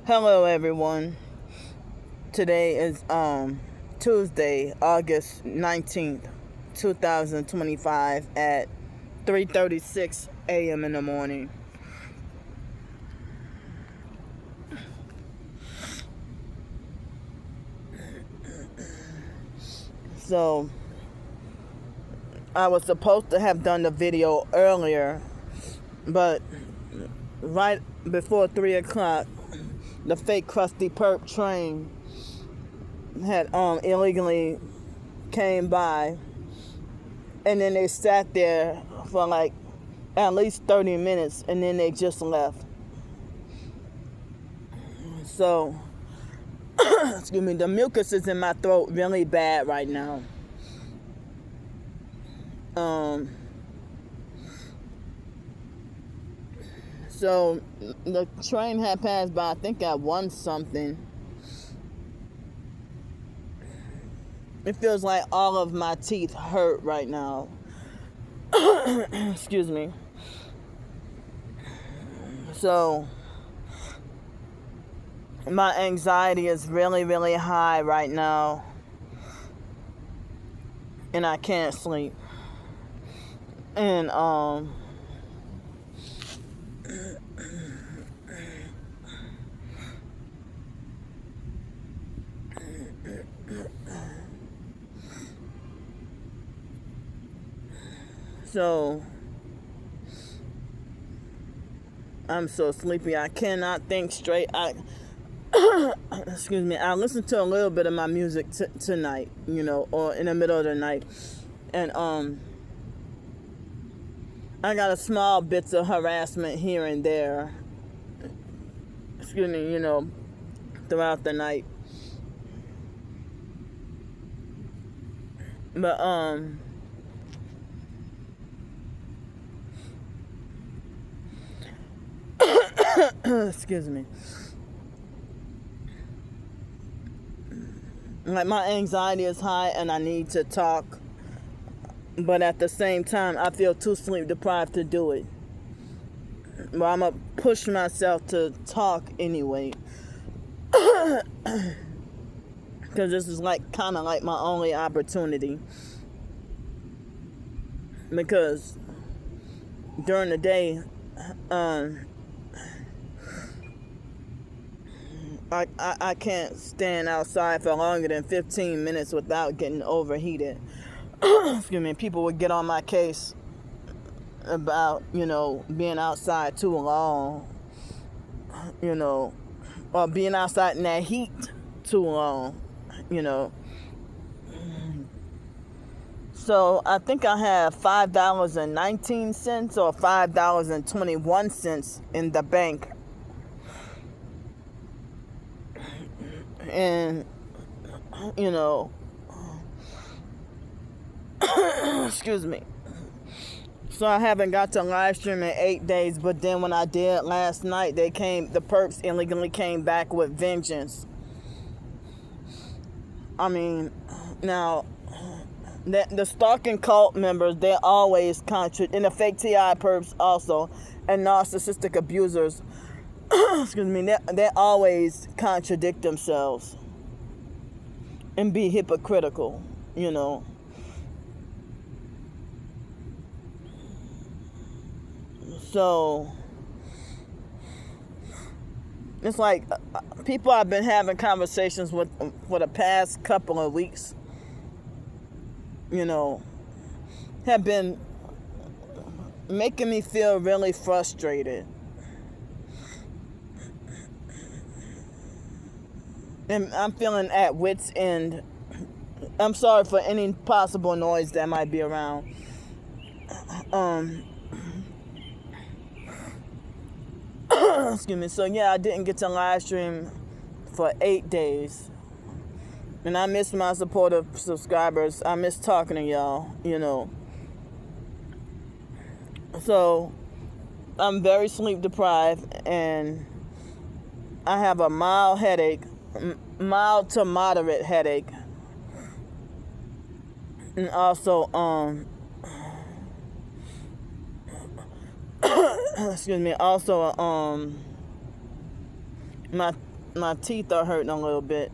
Hello everyone. Today is Tuesday, August 19th, 2025 at 3:36 a.m. in the morning. So I was supposed to have done the video earlier, but right before 3 o'clock, the fake crusty perp train had illegally came by, and then they sat there for like at least 30 minutes, and then they just left. So excuse me, the mucus is in my throat really bad right now. So the train had passed by, I think at 1 something. It feels like all of my teeth hurt right now. Excuse me. So my anxiety is really, really high right now, and I can't sleep. And so I'm so sleepy. I cannot think straight. Excuse me. I listened to a little bit of my music tonight, or in the middle of the night, and I got a small bits of harassment here and there. Excuse me, throughout the night. But excuse me. Like, my anxiety is high and I need to talk, but at the same time I feel too sleep deprived to do it. But I'm gonna push myself to talk anyway, because this is kind of like my only opportunity. Because during the day, I can't stand outside for longer than 15 minutes without getting overheated. Excuse me. People would get on my case about, being outside too long, or being outside in that heat too long, So I think I have $5.19 or $5.21 in the bank. And, excuse me. So I haven't got to live stream in 8 days, but then when I did last night, the perps illegally came back with vengeance. I mean, now, the stalking cult members, they always and the fake TI perps also, and narcissistic abusers, excuse me, they always contradict themselves and be hypocritical, So it's like people I've been having conversations with for the past couple of weeks, have been making me feel really frustrated. And I'm feeling at wit's end. I'm sorry for any possible noise that might be around. Excuse me. So yeah, I didn't get to live stream for 8 days. And I miss my supportive subscribers. I miss talking to y'all, So I'm very sleep deprived, and I have a mild headache, mild to moderate headache. And also, excuse me, also, my my teeth are hurting a little bit.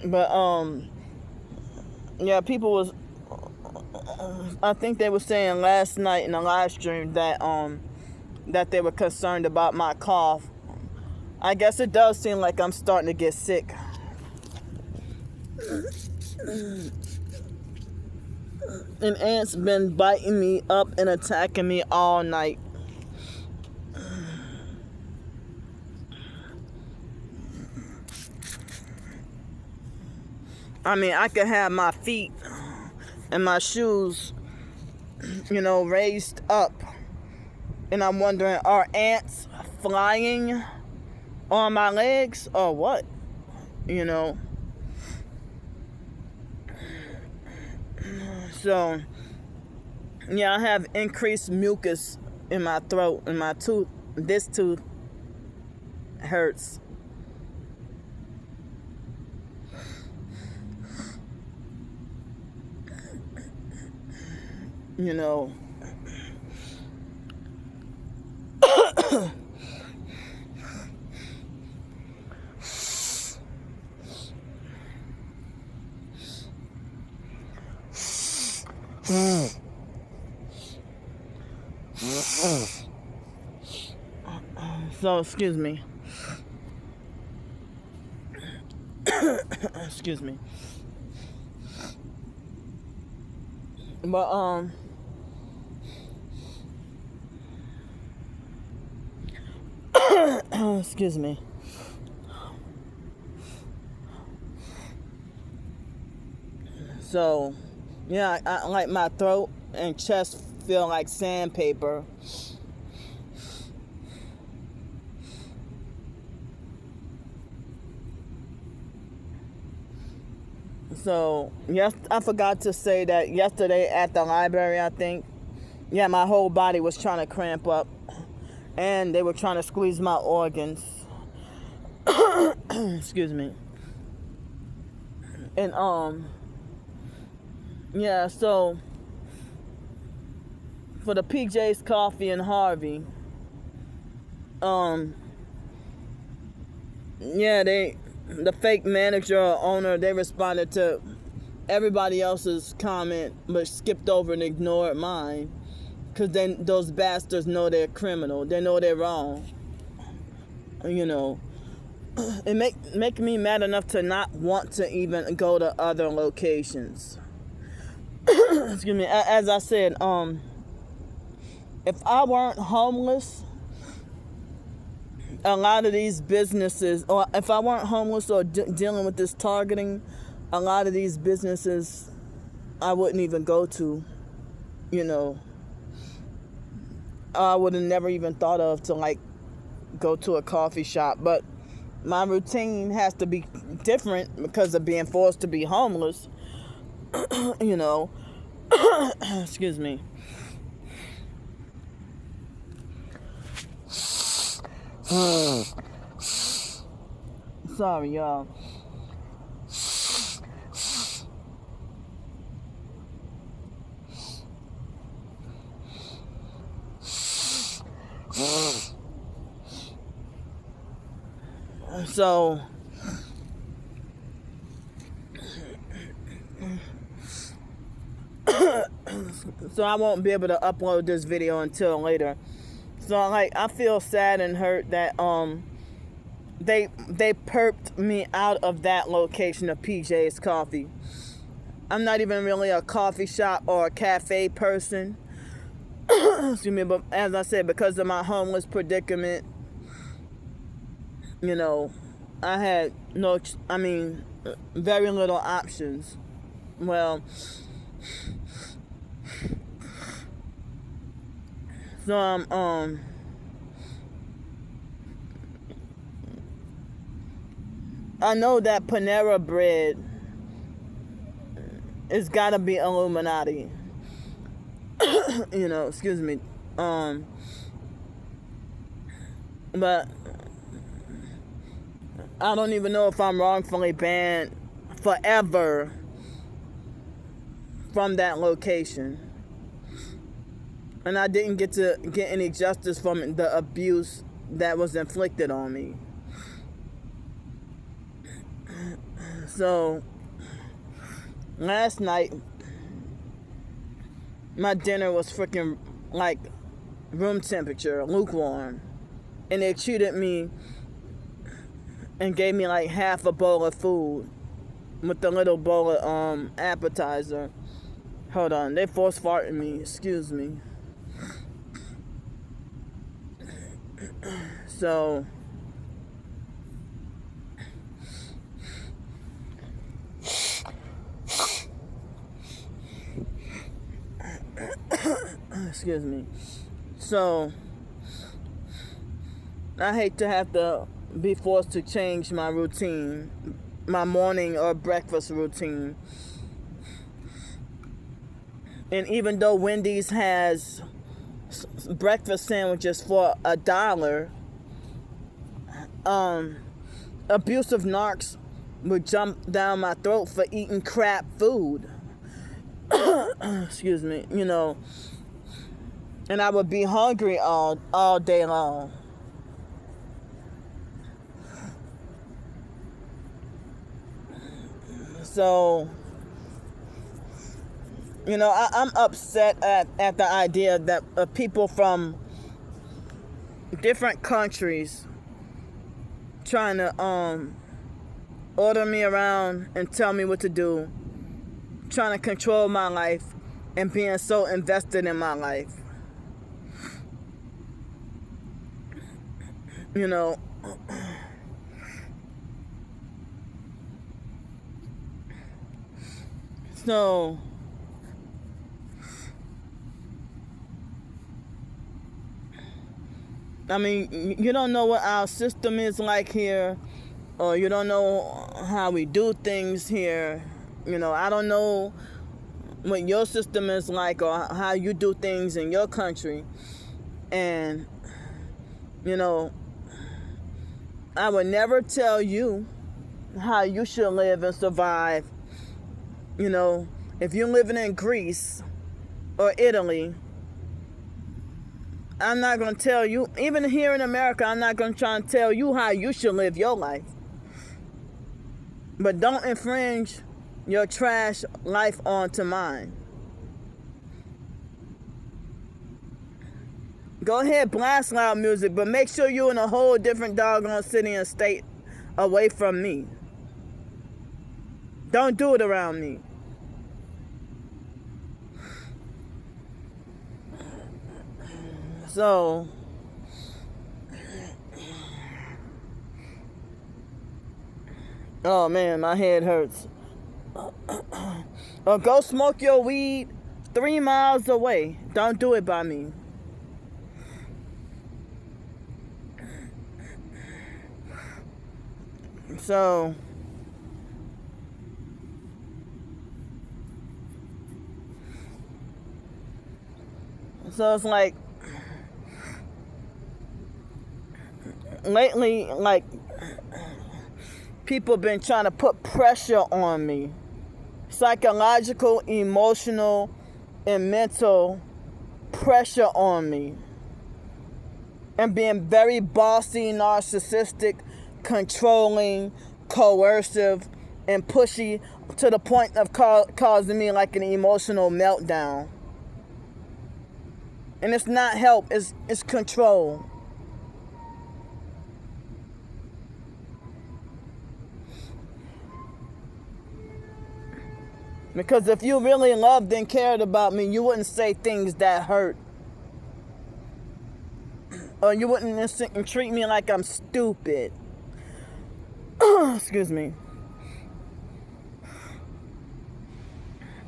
But yeah, people was, I think they were saying last night in the live stream that that they were concerned about my cough. I guess it does seem like I'm starting to get sick. And ants been biting me up and attacking me all night. I mean, I could have my feet and my shoes, raised up. And I'm wondering, are ants flying on my legs or what? So, yeah, I have increased mucus in my throat and my tooth. This tooth hurts. So, excuse me. Excuse me. But, excuse me. So, yeah, I like my throat and chest feel like sandpaper. So, yes, I forgot to say that yesterday at the library, I think, yeah, my whole body was trying to cramp up, and they were trying to squeeze my organs. Excuse me. And, yeah, so, for the PJ's Coffee and Harvey, yeah, the fake manager or owner, they responded to everybody else's comment but skipped over and ignored mine, because then those bastards know they're criminal. They know they're wrong. It make me mad enough to not want to even go to other locations. Excuse me. As I said, if I weren't homeless, a lot of these businesses, or if I weren't homeless or dealing with this targeting, a lot of these businesses I wouldn't even go to. I would have never even thought of to go to a coffee shop. But my routine has to be different because of being forced to be homeless. Excuse me. Sorry, y'all. So, I won't be able to upload this video until later. So, I feel sad and hurt that they perped me out of that location of PJ's Coffee. I'm not even really a coffee shop or a cafe person. Excuse me, but as I said, because of my homeless predicament, I had very little options. Well, so I know that Panera Bread it's gotta be Illuminati. Excuse me. But I don't even know if I'm wrongfully banned forever from that location. And I didn't get any justice from the abuse that was inflicted on me. So last night, my dinner was freaking like room temperature, lukewarm. And they treated me and gave me like half a bowl of food with the little bowl of appetizer. Hold on, they force farted me, excuse me. So excuse me. So I hate to have to be forced to change my routine, my morning or breakfast routine. And even though Wendy's has breakfast sandwiches for $1, abusive narcs would jump down my throat for eating crap food. Excuse me, you know. And I would be hungry all day long. So, you know, I'm upset at the idea that people from different countries trying to order me around and tell me what to do, trying to control my life and being so invested in my life. You know, so I mean, you don't know what our system is like here, or you don't know how we do things here. You know, I don't know what your system is like or how you do things in your country. And, you know, I would never tell you how you should live and survive. You know, if you're living in Greece or Italy, I'm not going to tell you, even here in America, I'm not going to try and tell you how you should live your life. But don't infringe your trash life onto mine. Go ahead, blast loud music, but make sure you're in a whole different doggone city and state away from me. Don't do it around me. So, oh man, my head hurts. Or go smoke your weed 3 miles away. Don't do it by me. So, it's like, lately, like, people been trying to put pressure on me. Psychological, emotional, and mental pressure on me. And being very bossy, narcissistic, controlling, coercive, and pushy to the point of causing me like an emotional meltdown. And it's not help, it's control. Because if you really loved and cared about me, you wouldn't say things that hurt. Or you wouldn't treat me like I'm stupid. Excuse me.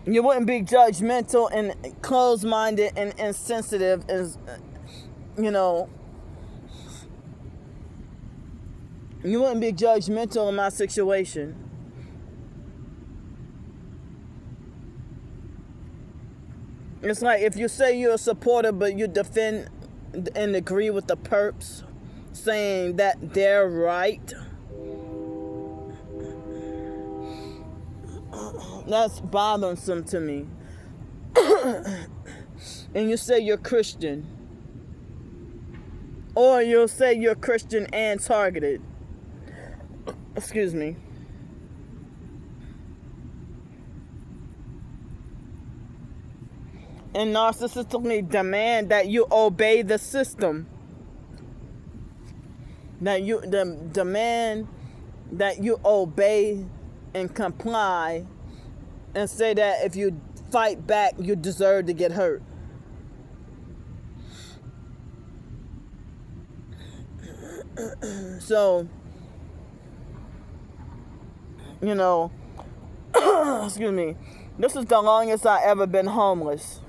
You wouldn't be judgmental and closed-minded and insensitive as, you know. You wouldn't be judgmental in my situation. It's like if you say you're a supporter, but you defend and agree with the perps, saying that they're right. That's bothersome to me. And you say you're Christian. Or you'll say you're Christian and targeted. Excuse me. and narcissistically demand that you obey the system. That you demand that you obey and comply, and say that if you fight back, you deserve to get hurt. So, you know, excuse me, this is the longest I ever been homeless.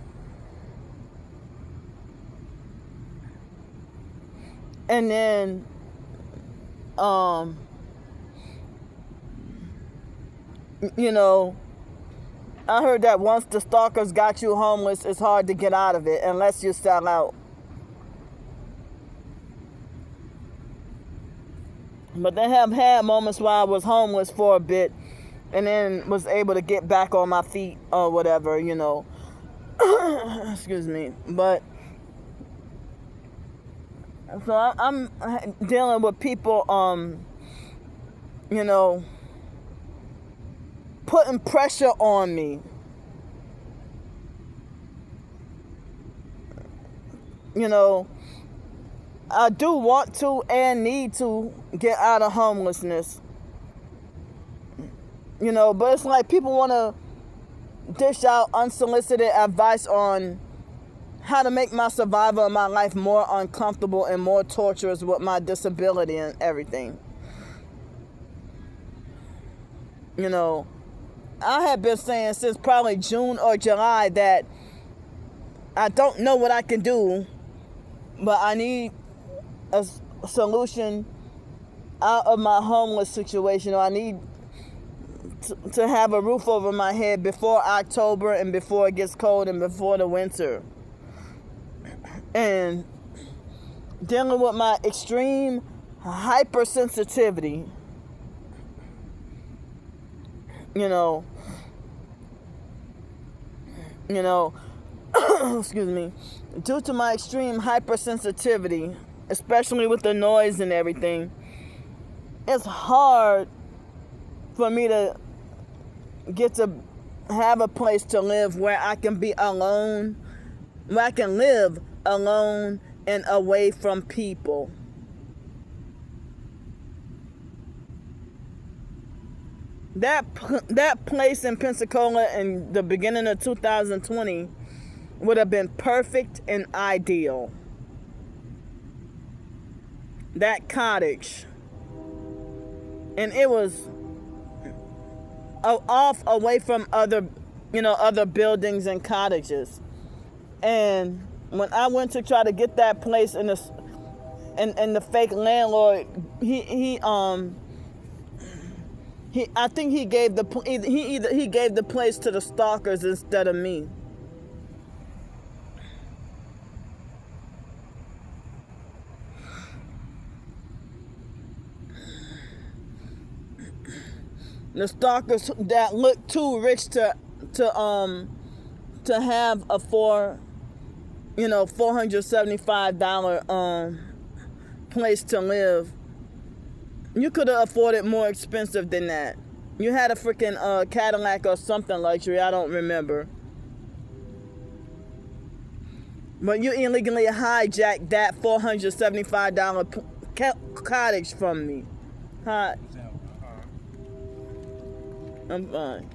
And then, you know, I heard that once the stalkers got you homeless, it's hard to get out of it unless you sell out. But they have had moments where I was homeless for a bit and then was able to get back on my feet or whatever, you know. Excuse me. But, so I'm dealing with people, you know, putting pressure on me. You know, I do want to and need to get out of homelessness. You know, but it's like people want to dish out unsolicited advice on how to make my survival of my life more uncomfortable and more torturous with my disability and everything. You know, I have been saying since probably June or July that I don't know what I can do, but I need a solution out of my homeless situation, or I need to have a roof over my head before October and before it gets cold and before the winter. And dealing with my extreme hypersensitivity, you know, excuse me, due to my extreme hypersensitivity, especially with the noise and everything, it's hard for me to get to have a place to live where I can be alone, where I can live alone and away from people. That place in Pensacola in the beginning of 2020 would have been perfect and ideal. That cottage. And it was off away from other buildings and cottages. And when I went to try to get that place and the fake landlord, I think he gave the place to the stalkers instead of me. The stalkers that looked too rich to have a $475 place to live. You could have afforded more expensive than that. You had a freaking Cadillac or something luxury, I don't remember. But you illegally hijacked that $475 cottage from me. Hi. I'm fine.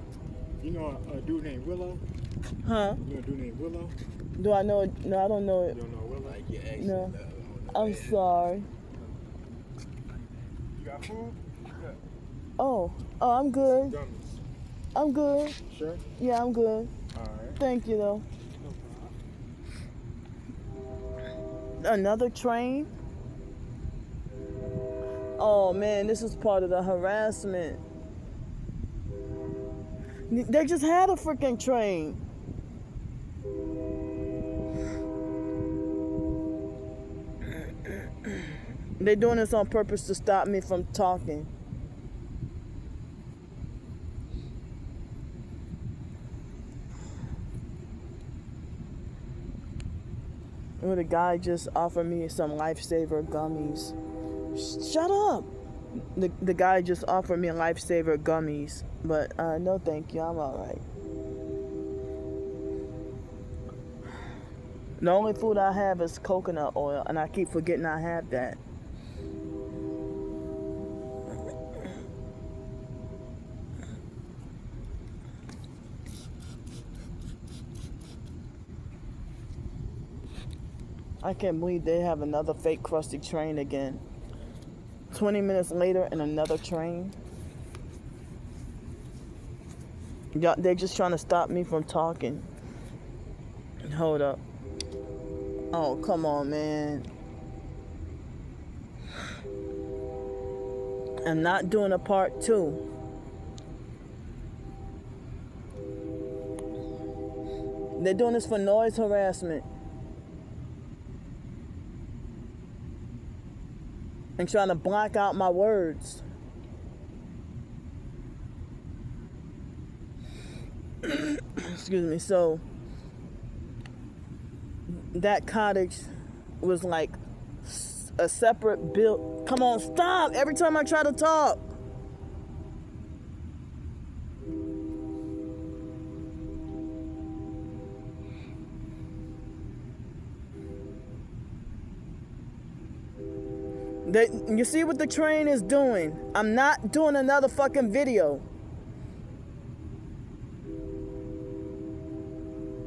You know a dude named Willow? Huh? You know a dude named Willow? Do I know it? No, I don't know it. You don't know Willow? No. I'm sorry. You got food? Good. Oh, I'm good. Gummies. I'm good. Sure? Yeah, I'm good. Alright. Thank you, though. No problem. Another train? Oh, man, this is part of the harassment. They just had a freaking train. They're doing this on purpose to stop me from talking. Well, the guy just offered me some lifesaver gummies. Shut up! The guy just offered me lifesaver gummies, but no thank you, I'm alright. The only food I have is coconut oil, and I keep forgetting I have that. I can't believe they have another fake crusty train again. 20 minutes later and another train. Yeah, they're just trying to stop me from talking. Hold up. Oh, come on, man. I'm not doing a part 2. They're doing this for noise harassment. And trying to block out my words. Excuse me. So that cottage was like a separate build. Come on, stop every time I try to talk. You see what the train is doing? I'm not doing another fucking video.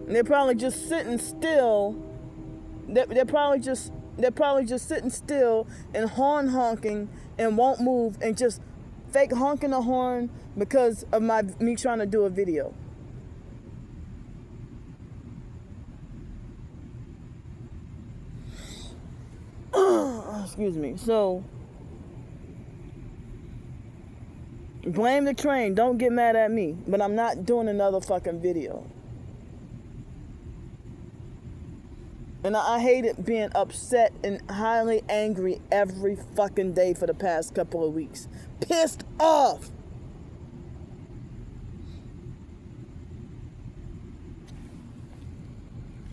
They're probably just sitting still. They're probably just sitting still and horn honking and won't move and just fake honking the horn because of me trying to do a video. Excuse me. So blame the train. Don't get mad at me. But I'm not doing another fucking video. And I hated being upset and highly angry every fucking day for the past couple of weeks. Pissed off.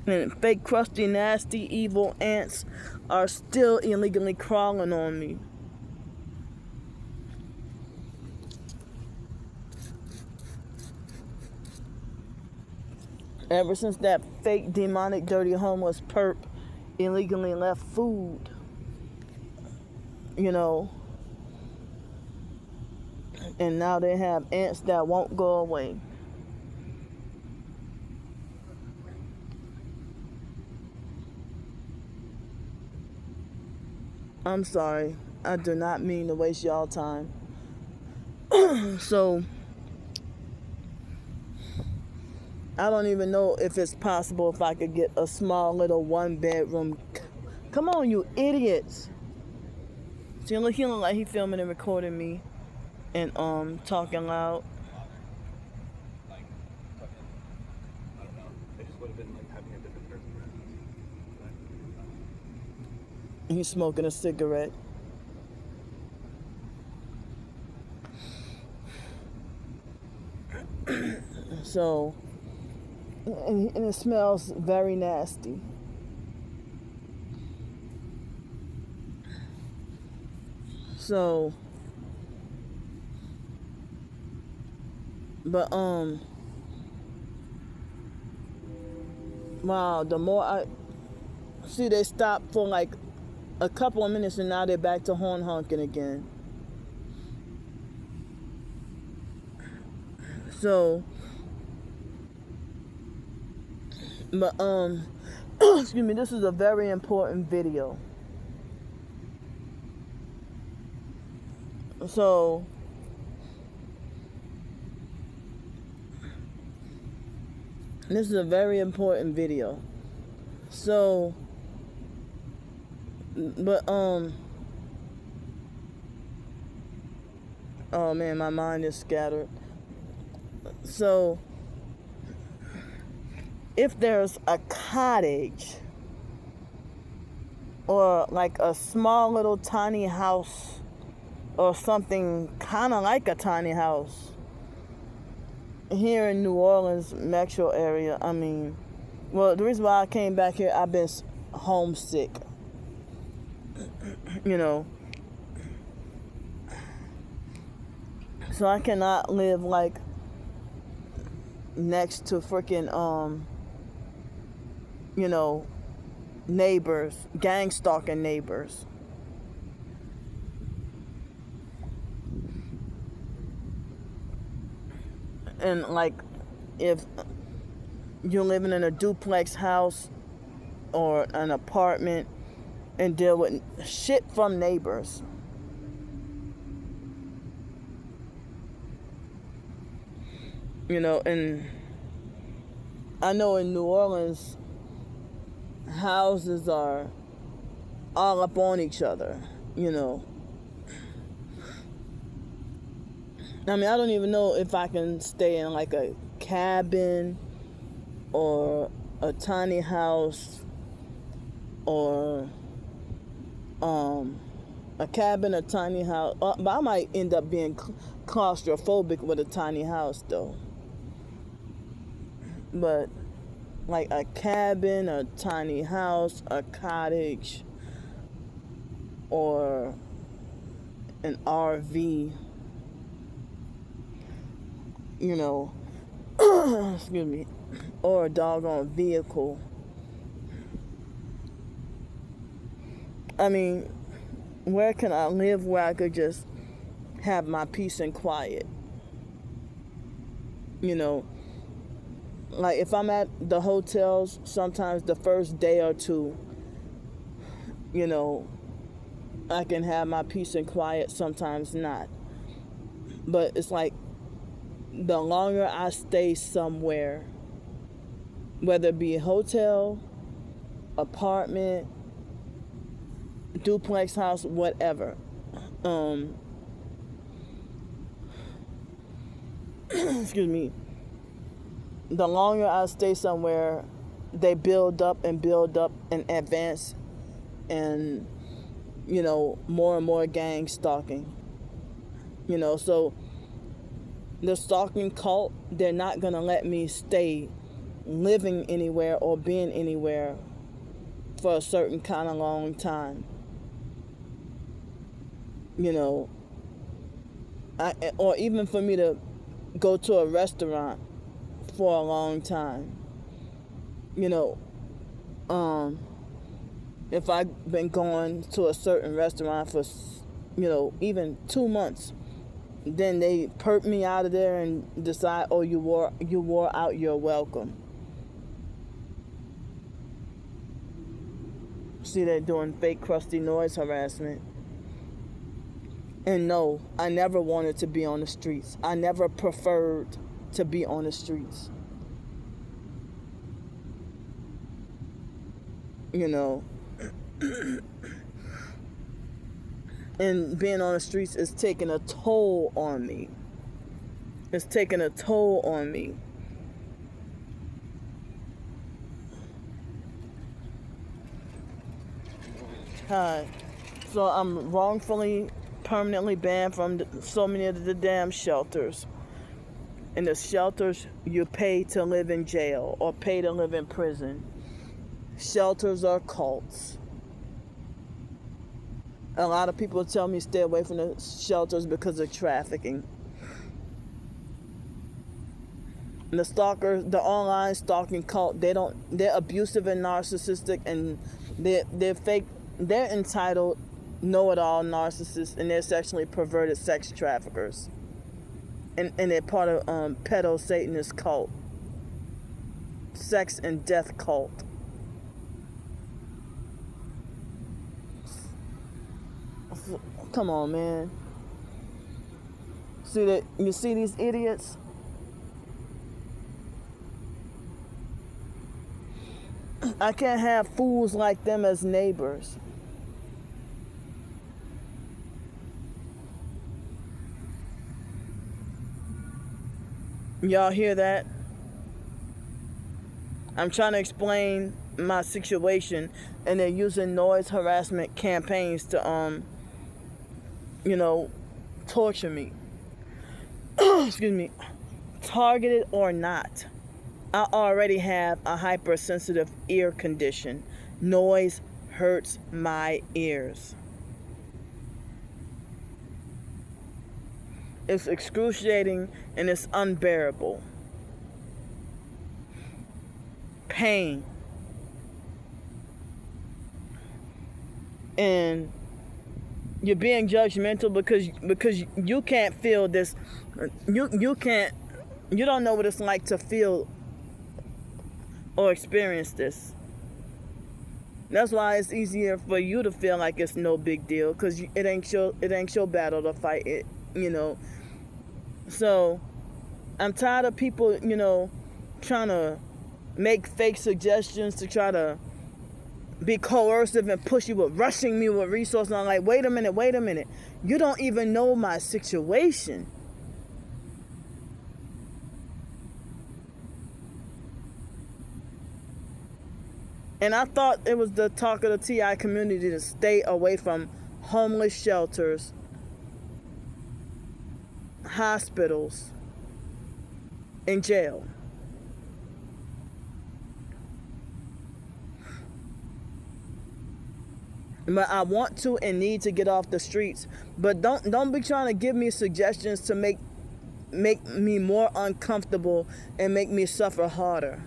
And fake, crusty, nasty, evil ants are still illegally crawling on me. Ever since that fake, demonic, dirty, homeless perp illegally left food, you know, and now they have ants that won't go away. I'm sorry. I do not mean to waste y'all time. So, I don't even know if it's possible if I could get a small little 1-bedroom. Come on, you idiots. See, he look like he filming and recording me and talking loud. He's smoking a cigarette. So, and it smells very nasty. So, but wow, the more I see, they stopped for like a couple of minutes and now they're back to horn honking again. So, but excuse me, this is a very important video. So, this is a very important video. So, but oh man, my mind is scattered. So, if there's a cottage or like a small little tiny house or something kind of like a tiny house here in New Orleans metro area, I mean, well, the reason why I came back here, I've been homesick, you know, so I cannot live like next to freaking you know, neighbors, gang stalking neighbors. And like, if you're living in a duplex house or an apartment and deal with shit from neighbors. You know, and I know in New Orleans, houses are all up on each other, you know. I mean, I don't even know if I can stay in like a cabin or a tiny house or a cabin, a tiny house. But I might end up being claustrophobic with a tiny house though. But like a cabin, a tiny house, a cottage, or an RV, you know, excuse me, or a doggone vehicle. I mean, where can I live where I could just have my peace and quiet? You know, like if I'm at the hotels, sometimes the first day or two, you know, I can have my peace and quiet, sometimes not. But it's like the longer I stay somewhere, whether it be a hotel, apartment, duplex house, whatever, excuse me, the longer I stay somewhere, they build up and advance, and you know, more and more gang stalking. You know, so the stalking cult, they're not gonna let me stay living anywhere or being anywhere for a certain kind of long time. You know, or even for me to go to a restaurant for a long time. You know, if I've been going to a certain restaurant for, you know, even 2 months, then they perk me out of there and decide, oh, you wore out your welcome. See, they're doing fake crusty noise harassment. And no, I never wanted to be on the streets. I never preferred to be on the streets. You know, and being on the streets is taking a toll on me. It's taking a toll on me. Hi. So I'm wrongfully, permanently banned from so many of the damn shelters. In the shelters, you pay to live in jail or pay to live in prison. Shelters are cults. A lot of people tell me stay away from the shelters because of trafficking. And the stalkers, the online stalking cult, they're abusive and narcissistic, and they're fake. They're entitled, know-it-all narcissists, and they're sexually perverted sex traffickers. And they're part of pedo-Satanist cult. Sex and death cult. Come on, man. You see these idiots? I can't have fools like them as neighbors. Y'all hear that? I'm trying to explain my situation, and they're using noise harassment campaigns to you know, torture me. Excuse me. Targeted or not, I already have a hypersensitive ear condition. Noise hurts my ears. It's excruciating and it's unbearable. Pain. and you're being judgmental because you can't feel this. You don't know what it's like to feel or experience this. That's why it's easier for you to feel like it's no big deal, because it ain't your battle to fight it, So I'm tired of people, trying to make fake suggestions to try to be coercive and pushy with rushing me with resources. I'm like, wait a minute. You don't even know my situation. And I thought it was the talk of the TI community to stay away from homeless shelters, hospitals, and jail. But I want to and need to get off the streets. But don't be trying to give me suggestions to make me more uncomfortable and make me suffer harder.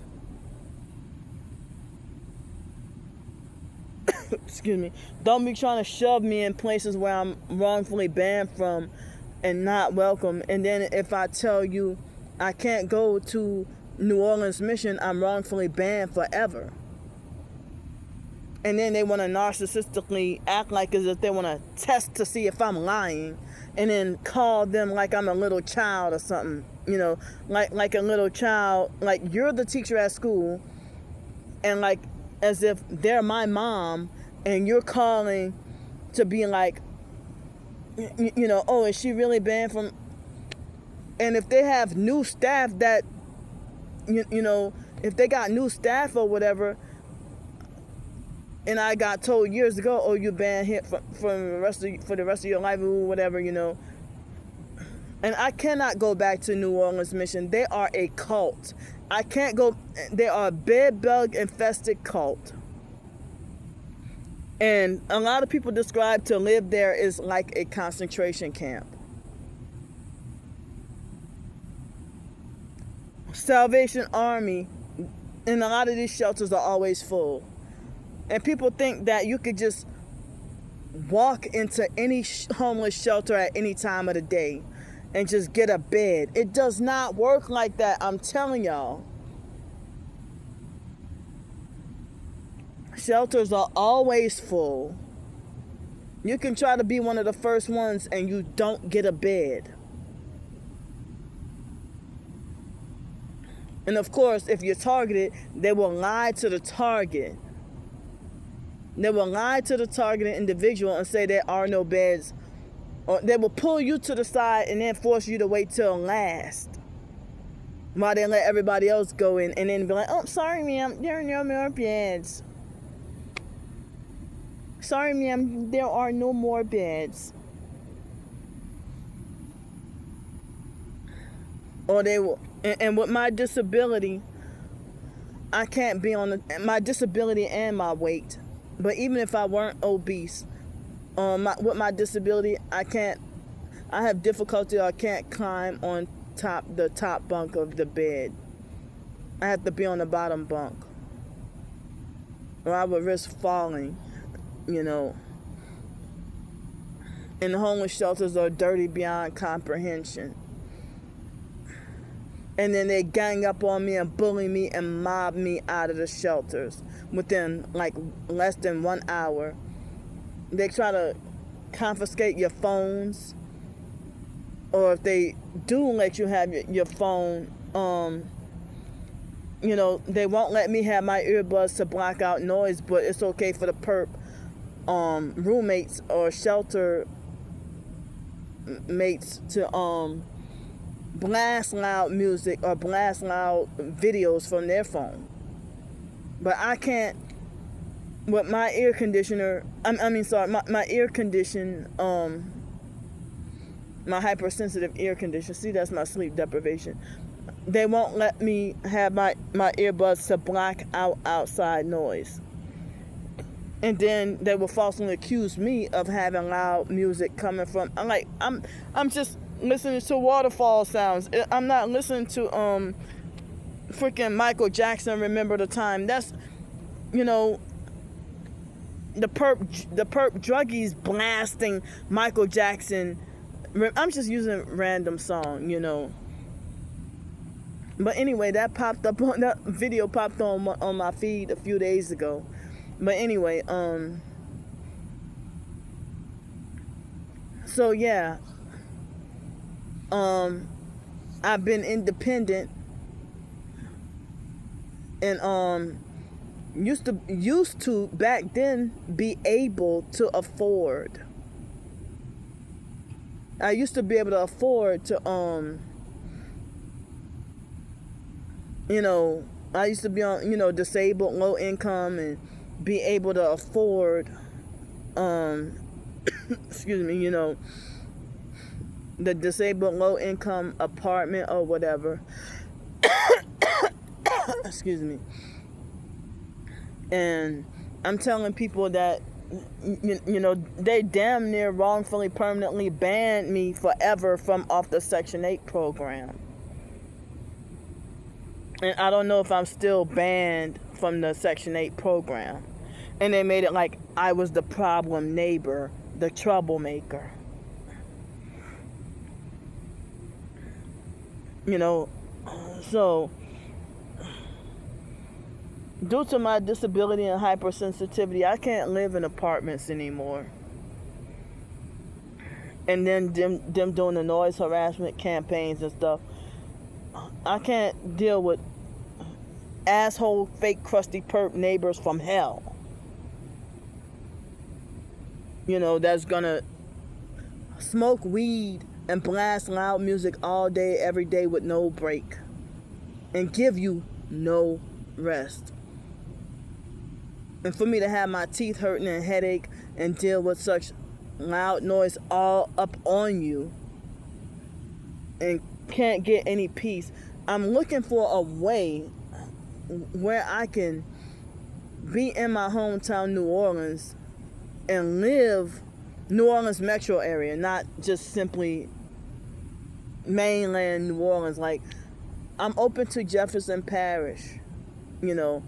Excuse me. Don't be trying to shove me in places where I'm wrongfully banned from and not welcome. And then if I tell you I can't go to New Orleans Mission, I'm wrongfully banned forever. And then they want to narcissistically act like as if they want to test to see if I'm lying, and then call them like I'm a little child or something, like a little child, like you're the teacher at school, and like as if they're my mom, and you're calling to be like, oh, is she really banned from? And if they have new staff that, if they got new staff or whatever, and I got told years ago, oh, you banned here for the rest of your life or whatever, And I cannot go back to New Orleans Mission. They are a cult. I can't go. They are a bed bug infested cult. And a lot of people describe to live there is like a concentration camp. Salvation Army, and a lot of these shelters are always full. And people think that you could just walk into any homeless shelter at any time of the day and just get a bed. It does not work like that, I'm telling y'all. Shelters are always full. You can try to be one of the first ones and you don't get a bed. And of course, if you're targeted, they will lie to the target. They will lie to the targeted individual and say there are no beds. Or they will pull you to the side and then force you to wait till last, while they let everybody else go in, and then be like, oh, sorry, ma'am, there are no more beds. Sorry, ma'am, there are no more beds. Or they will, and with my disability, I can't be on my disability and my weight. But even if I weren't obese, with my disability, I have difficulty, or I can't climb on the top bunk of the bed. I have to be on the bottom bunk, or I would risk falling, And the homeless shelters are dirty beyond comprehension. And then they gang up on me and bully me and mob me out of the shelters within like less than 1 hour. They try to confiscate your phones, or if they do let you have your phone, they won't let me have my earbuds to block out noise, but it's okay for the perp roommates or shelter mates to blast loud music or blast loud videos from their phone. But I can't, with my air conditioner, my air condition, my hypersensitive air conditioner, see, that's my sleep deprivation. They won't let me have my earbuds to block out outside noise. And then they will falsely accuse me of having loud music coming from, I'm just listening to waterfall sounds. I'm not listening to freaking Michael Jackson, Remember the Time. That's, the perp druggies blasting Michael Jackson. I'm just using random song, you know. But anyway, that video popped on my feed a few days ago. But anyway, so yeah, I've been independent and used to back then be able to afford. I used to be able to afford to you know, I used to be on, you know, disabled, low income, and be able to afford excuse me, you know, the disabled low income apartment or whatever. Excuse me. And I'm telling people that, you know, they damn near wrongfully permanently banned me forever from off the Section 8 program. And I don't know if I'm still banned from the Section 8 program. And they made it like I was the problem neighbor, the troublemaker. You know, so due to my disability and hypersensitivity, I can't live in apartments anymore. And then them doing the noise harassment campaigns and stuff. I can't deal with asshole, fake, crusty perp neighbors from hell. You know, that's gonna smoke weed and blast loud music all day, every day with no break. And give you no rest. And for me to have my teeth hurting and headache and deal with such loud noise all up on you and can't get any peace. I'm looking for a way where I can be in my hometown, New Orleans, and live New Orleans metro area, not just simply mainland New Orleans. Like, I'm open to Jefferson Parish, you know.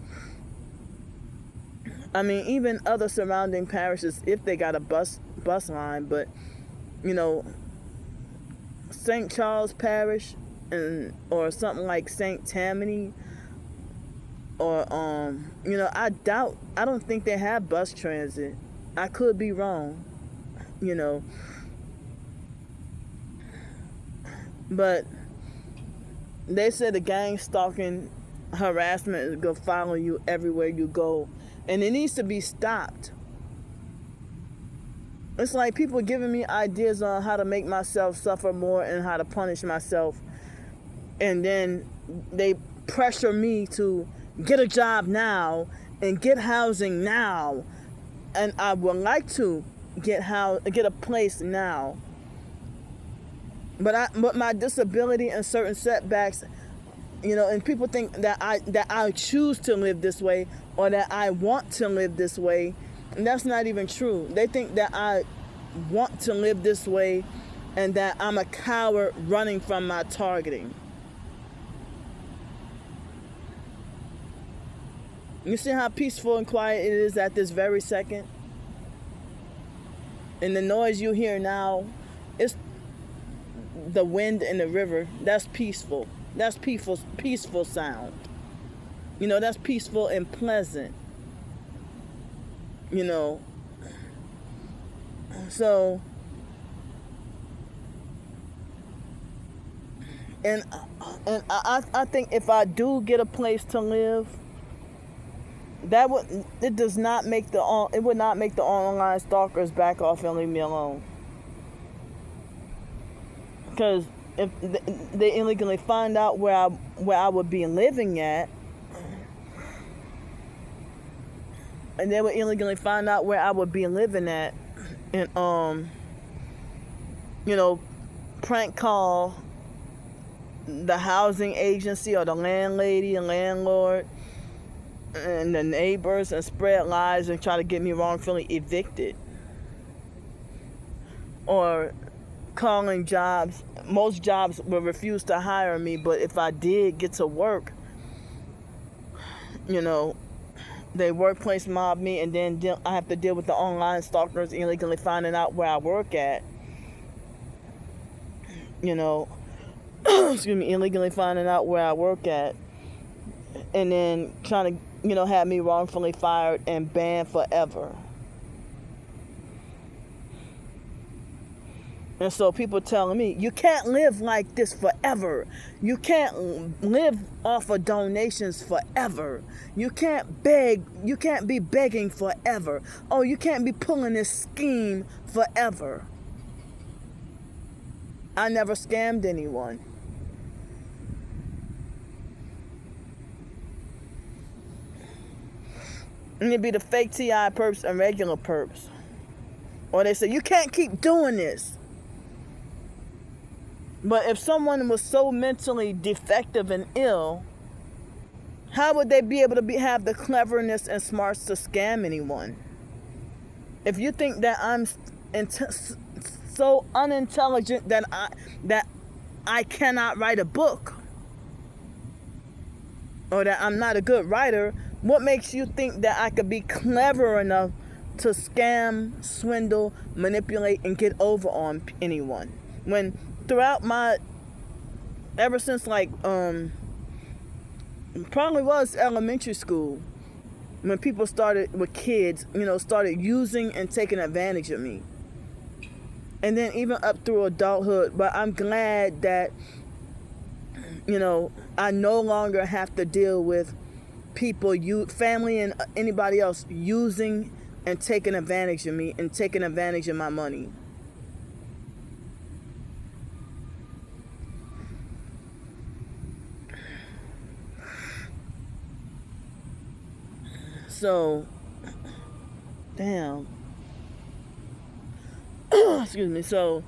I mean, even other surrounding parishes, if they got a bus line, but, you know, St. Charles Parish, or something like St. Tammany, or you know, I don't think they have bus transit. I could be wrong, you know, but they said the gang stalking harassment is gonna follow you everywhere you go, and it needs to be stopped. It's like people giving me ideas on how to make myself suffer more and how to punish myself. And then they pressure me to get a job now and get housing now. And I would like to get a place now. But my disability and certain setbacks, you know, and people think that I choose to live this way or that I want to live this way. And that's not even true. They think that I want to live this way and that I'm a coward running from my targeting. You see how peaceful and quiet it is at this very second? And the noise you hear now, it's the wind in the river. That's peaceful. That's peaceful sound. You know, that's peaceful and pleasant. You know. So, and I think if I do get a place to live, it would not make the online stalkers back off and leave me alone. Because if they illegally find out where I would be living at, and they would illegally find out where I would be living at, and you know, prank call the housing agency or the landlady and landlord and the neighbors and spread lies and try to get me wrongfully evicted, or calling jobs. Most jobs will refuse to hire me, but if I did get to work, you know, they workplace mob me, and then I have to deal with the online stalkers illegally finding out where I work at. You know, excuse me, illegally finding out where I work at, and then trying to, have me wrongfully fired and banned forever. And so people telling me, you can't live like this forever. You can't live off of donations forever. You can't beg. You can't be begging forever. Oh, you can't be pulling this scheme forever. I never scammed anyone. And it'd be the fake TI perps and regular perps. Or they say, you can't keep doing this. But if someone was so mentally defective and ill, how would they be able to have the cleverness and smarts to scam anyone? If you think that I'm so unintelligent that I cannot write a book, or that I'm not a good writer, what makes you think that I could be clever enough to scam, swindle, manipulate, and get over on anyone? When throughout ever since probably was elementary school, when people started with kids, started using and taking advantage of me. And then even up through adulthood, but I'm glad that, I no longer have to deal with people, family and anybody else using and taking advantage of me and taking advantage of my money. So, damn. Excuse me. So,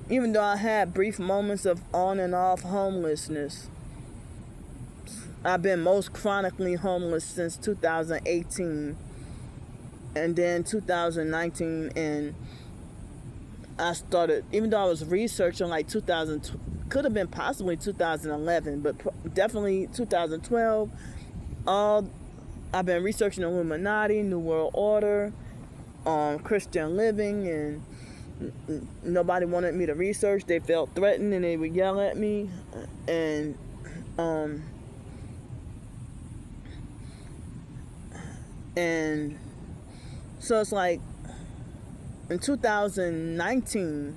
even though I had brief moments of on and off homelessness, I've been most chronically homeless since 2018, and then 2019, and I started, even though I was researching like 2000, could have been possibly 2011, but definitely 2012, I've been researching Illuminati, New World Order, Christian living, and nobody wanted me to research. They felt threatened and they would yell at me, and so it's like in 2019,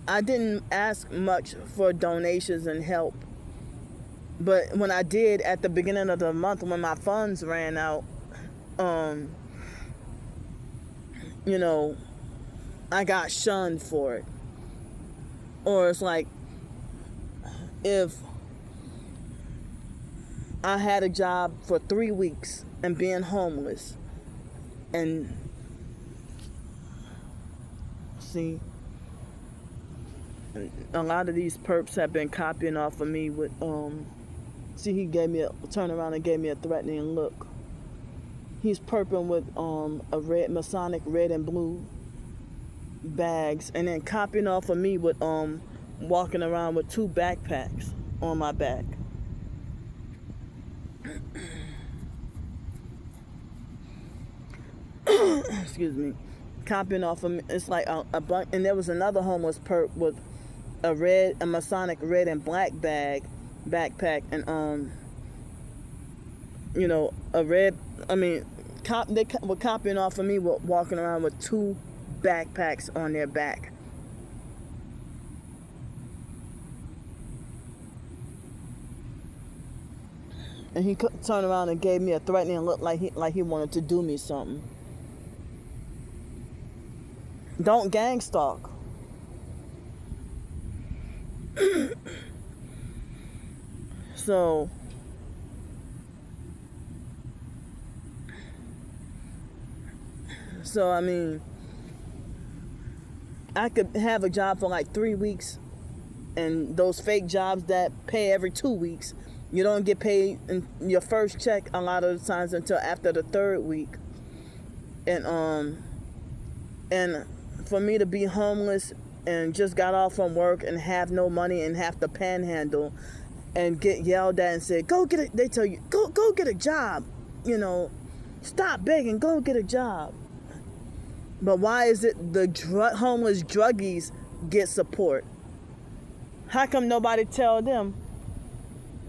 I didn't ask much for donations and help. But when I did at the beginning of the month, when my funds ran out, I got shunned for it. Or it's like, if I had a job for 3 weeks and being homeless, and see, a lot of these perps have been copying off of me with, see, he turned around and gave me a threatening look. He's perping with a red Masonic red and blue bags, and then copying off of me with walking around with 2 backpacks on my back. Excuse me. Copying off of me. It's like a bunch, and there was another homeless perp with a Masonic red and black backpack, and a red. They were copying off of me with walking around with 2 backpacks on their back. And he turned around and gave me a threatening look, like he wanted to do me something. Don't gang stalk. So I could have a job for like 3 weeks, and those fake jobs that pay every 2 weeks, you don't get paid in your first check a lot of the times until after the 3rd week. And for me to be homeless and just got off from work and have no money and have to panhandle and get yelled at and said, go get it. They tell you, go get a job. Stop begging, go get a job. But why is it the homeless druggies get support? How come nobody tell them,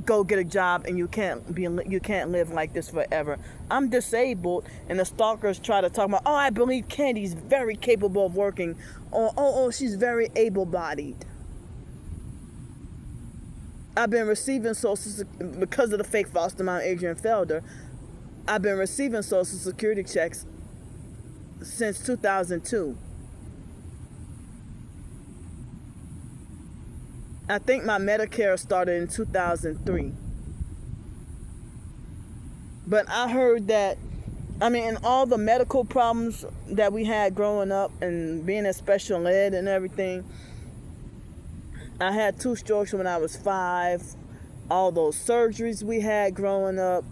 go get a job and you can't live like this forever? I'm disabled, and the stalkers try to talk about, oh, I believe Candy's very capable of working, or oh, she's very able-bodied. I've been receiving because of the fake foster mom Adrian Felder. I've been receiving Social Security checks since 2002. I think my Medicare started in 2003. But I heard that, in all the medical problems that we had growing up and being in special ed and everything, I had 2 strokes when I was 5. All those surgeries we had growing up,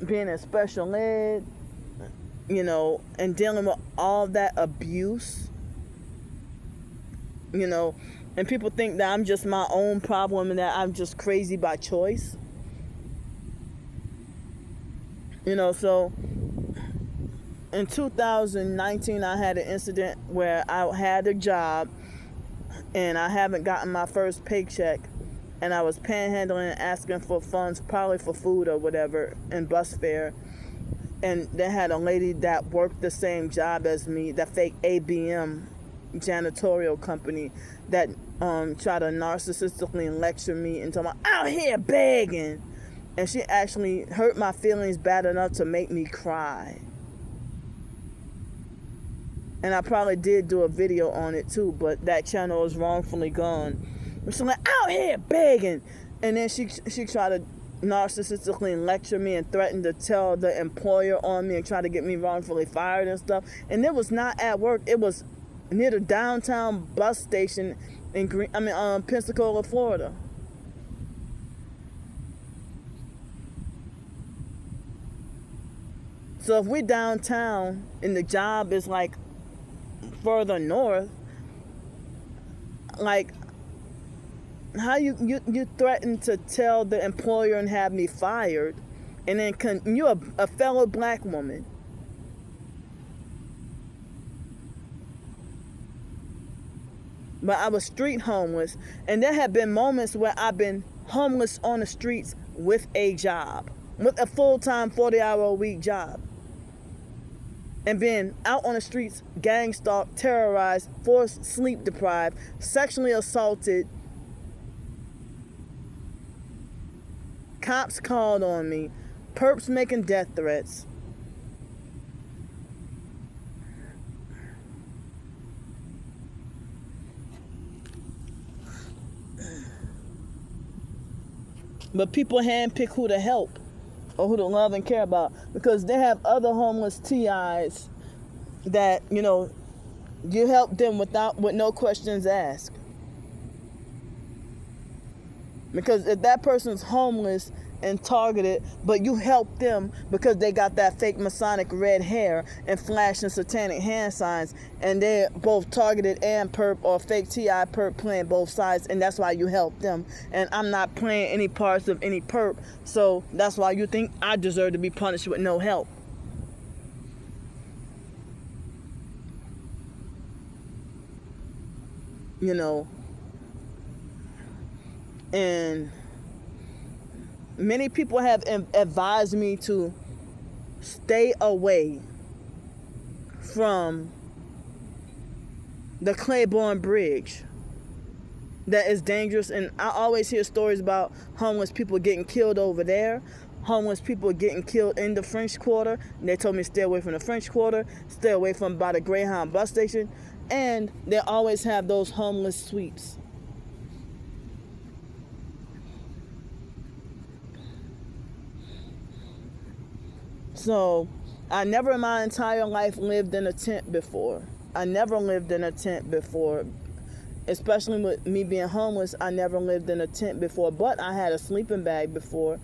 being in special ed, and dealing with all that abuse, and people think that I'm just my own problem and that I'm just crazy by choice. So in 2019, I had an incident where I had a job and I haven't gotten my first paycheck, and I was panhandling and asking for funds, probably for food or whatever, and bus fare. And they had a lady that worked the same job as me, that fake ABM janitorial company, that tried to narcissistically lecture me and tell me, out here begging. And she actually hurt my feelings bad enough to make me cry. And I probably did do a video on it too, but that channel was wrongfully gone. She's like, out here begging. And then she tried to narcissistically lecture me and threatened to tell the employer on me and try to get me wrongfully fired and stuff. And it was not at work. It was near the downtown bus station in Pensacola, Florida. So if we downtown and the job is like further north, like, how you threaten to tell the employer and have me fired, and then you're a fellow black woman. But I was street homeless, and there have been moments where I've been homeless on the streets with a job, with a full-time 40-hour-a-week job, and being out on the streets, gang stalked, terrorized, forced sleep deprived, sexually assaulted. Cops called on me, perps making death threats. But people handpick who to help or who to love and care about, because they have other homeless TIs that, you help them with no questions asked. Because if that person's homeless and targeted, but you help them because they got that fake Masonic red hair and flashing satanic hand signs, and they're both targeted and perp or fake TI perp playing both sides, and that's why you help them. And I'm not playing any parts of any perp, so that's why you think I deserve to be punished with no help. And many people have advised me to stay away from the Claiborne Bridge. That is dangerous, and I always hear stories about homeless people getting killed over there, homeless people getting killed in the French Quarter. And they told me stay away from the French Quarter, stay away from by the Greyhound bus station, and they always have those homeless sweeps. So, I never in my entire life lived in a tent before. I never lived in a tent before. Especially with me being homeless, I never lived in a tent before. But I had a sleeping bag before.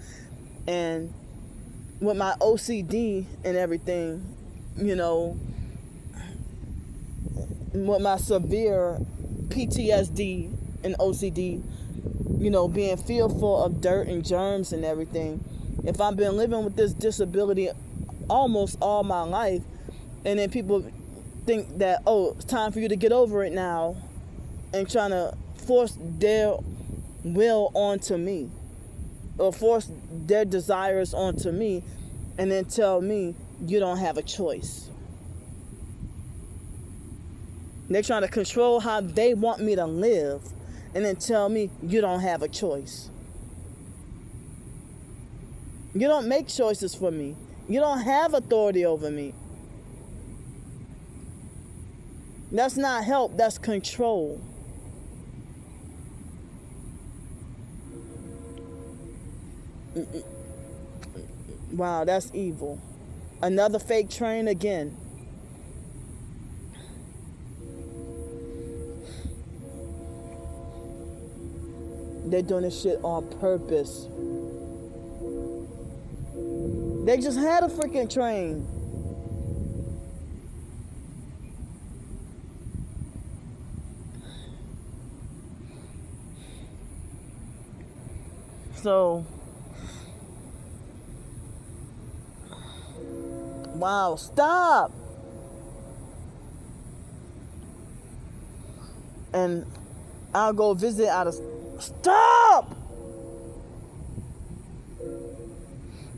And with my OCD and everything, with my severe PTSD and OCD, being fearful of dirt and germs and everything. If I've been living with this disability almost all my life, and then people think that, oh, it's time for you to get over it now, and trying to force their will onto me, or force their desires onto me, and then tell me you don't have a choice. They're trying to control how they want me to live, and then tell me you don't have a choice. You don't make choices for me. You don't have authority over me. That's not help, that's control. Wow, that's evil. Another fake train again. They're doing this shit on purpose. They just had a freaking train. So, wow, stop. And I'll go visit out of... Stop!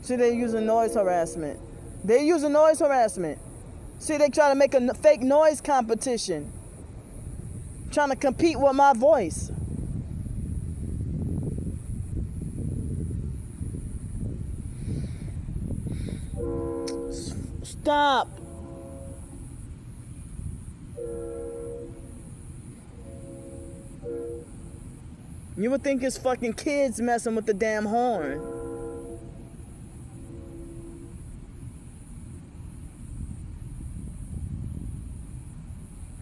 See, they're using noise harassment. They're using noise harassment. See, they try to make a fake noise competition. Trying to compete with my voice. Stop. You would think it's fucking kids messing with the damn horn.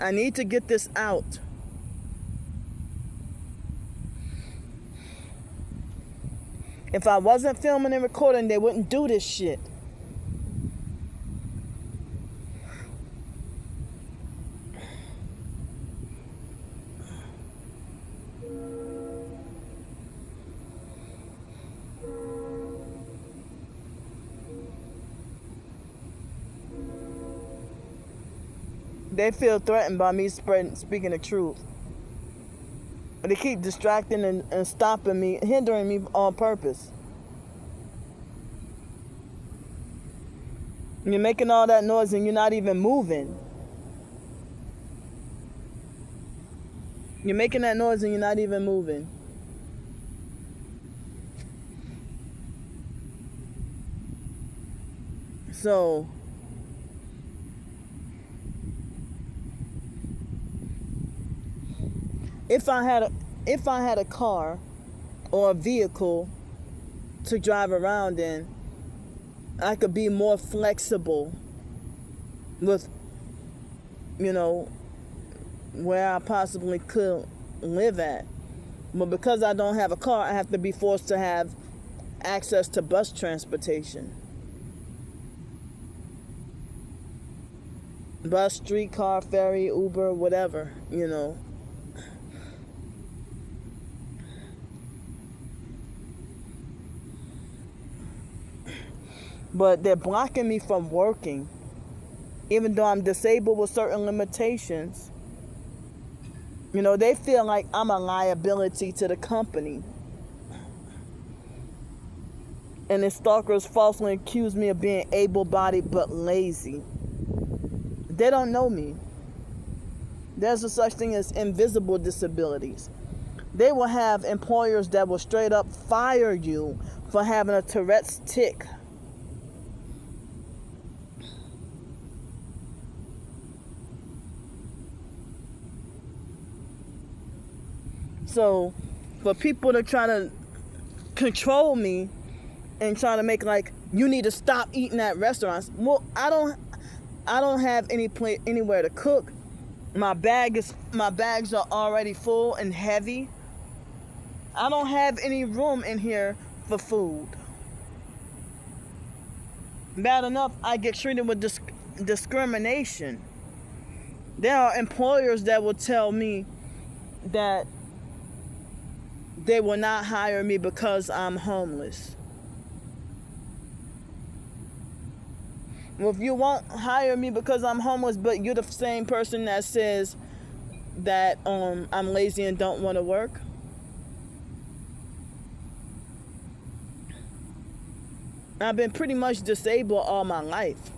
I need to get this out. If I wasn't filming and recording, they wouldn't do this shit. They feel threatened by me speaking the truth. They keep distracting and stopping me, hindering me on purpose. You're making all that noise and you're not even moving. You're making that noise and you're not even moving. So, if I had a car or a vehicle to drive around in, I could be more flexible with, where I possibly could live at. But because I don't have a car, I have to be forced to have access to bus transportation. Bus, streetcar, ferry, Uber, whatever, But they're blocking me from working, even though I'm disabled with certain limitations. They feel like I'm a liability to the company. And the stalkers falsely accuse me of being able-bodied but lazy. They don't know me. There's a such thing as invisible disabilities. They will have employers that will straight up fire you for having a Tourette's tic. So, for people to try to control me and try to make like, you need to stop eating at restaurants. Well, I don't have anywhere to cook. My bags are already full and heavy. I don't have any room in here for food. Bad enough, I get treated with discrimination. There are employers that will tell me that they will not hire me because I'm homeless. Well, if you won't hire me because I'm homeless, but you're the same person that says that I'm lazy and don't want to work, I've been pretty much disabled all my life.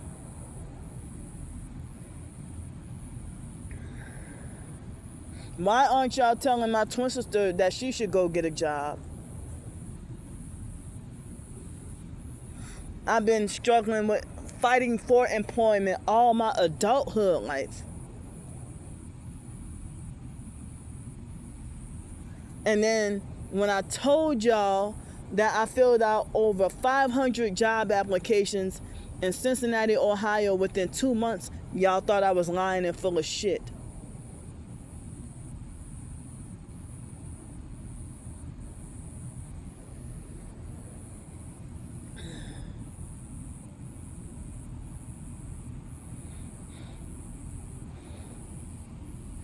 Why aren't y'all telling my twin sister that she should go get a job? I've been struggling with fighting for employment all my adulthood life. And then when I told y'all that I filled out over 500 job applications in Cincinnati, Ohio within 2 months, y'all thought I was lying and full of shit.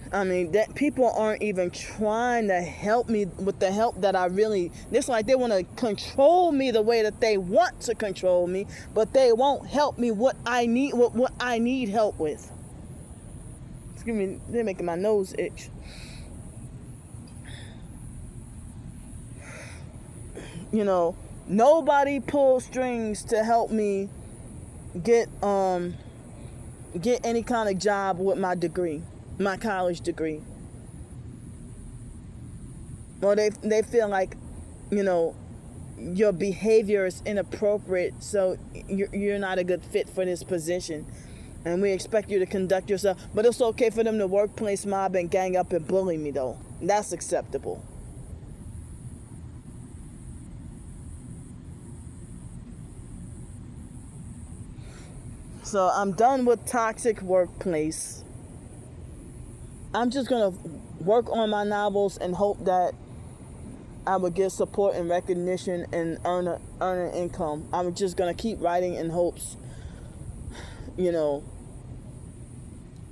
I mean, that people aren't even trying to help me with the help that I really. It's like they want to control me the way that they want to control me, but they won't help me what I need help with. Excuse me, they're making my nose itch. You know, nobody pulls strings to help me get any kind of job with my degree. My college degree. Well, they feel like, you know, your behavior is inappropriate, so you're not a good fit for this position, and we expect you to conduct yourself. But it's okay for them to workplace mob and gang up and bully me, though. That's acceptable. So I'm done with toxic workplace. I'm just going to work on my novels and hope that I would get support and recognition and earn an income. I'm just going to keep writing in hopes, you know.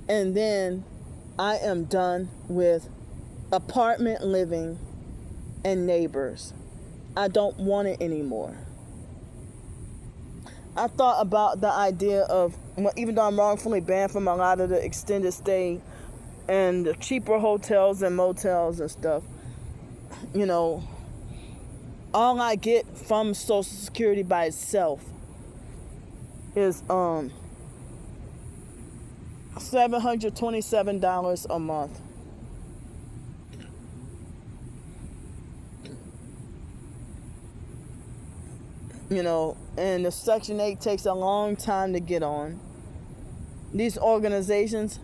And then I am done with apartment living and neighbors. I don't want it anymore. I thought about the idea of, even though I'm wrongfully banned from a lot of the extended stay and the cheaper hotels and motels and stuff, you know, all I get from Social Security by itself is $727 a month. You know, and the Section 8 takes a long time to get on. These organizations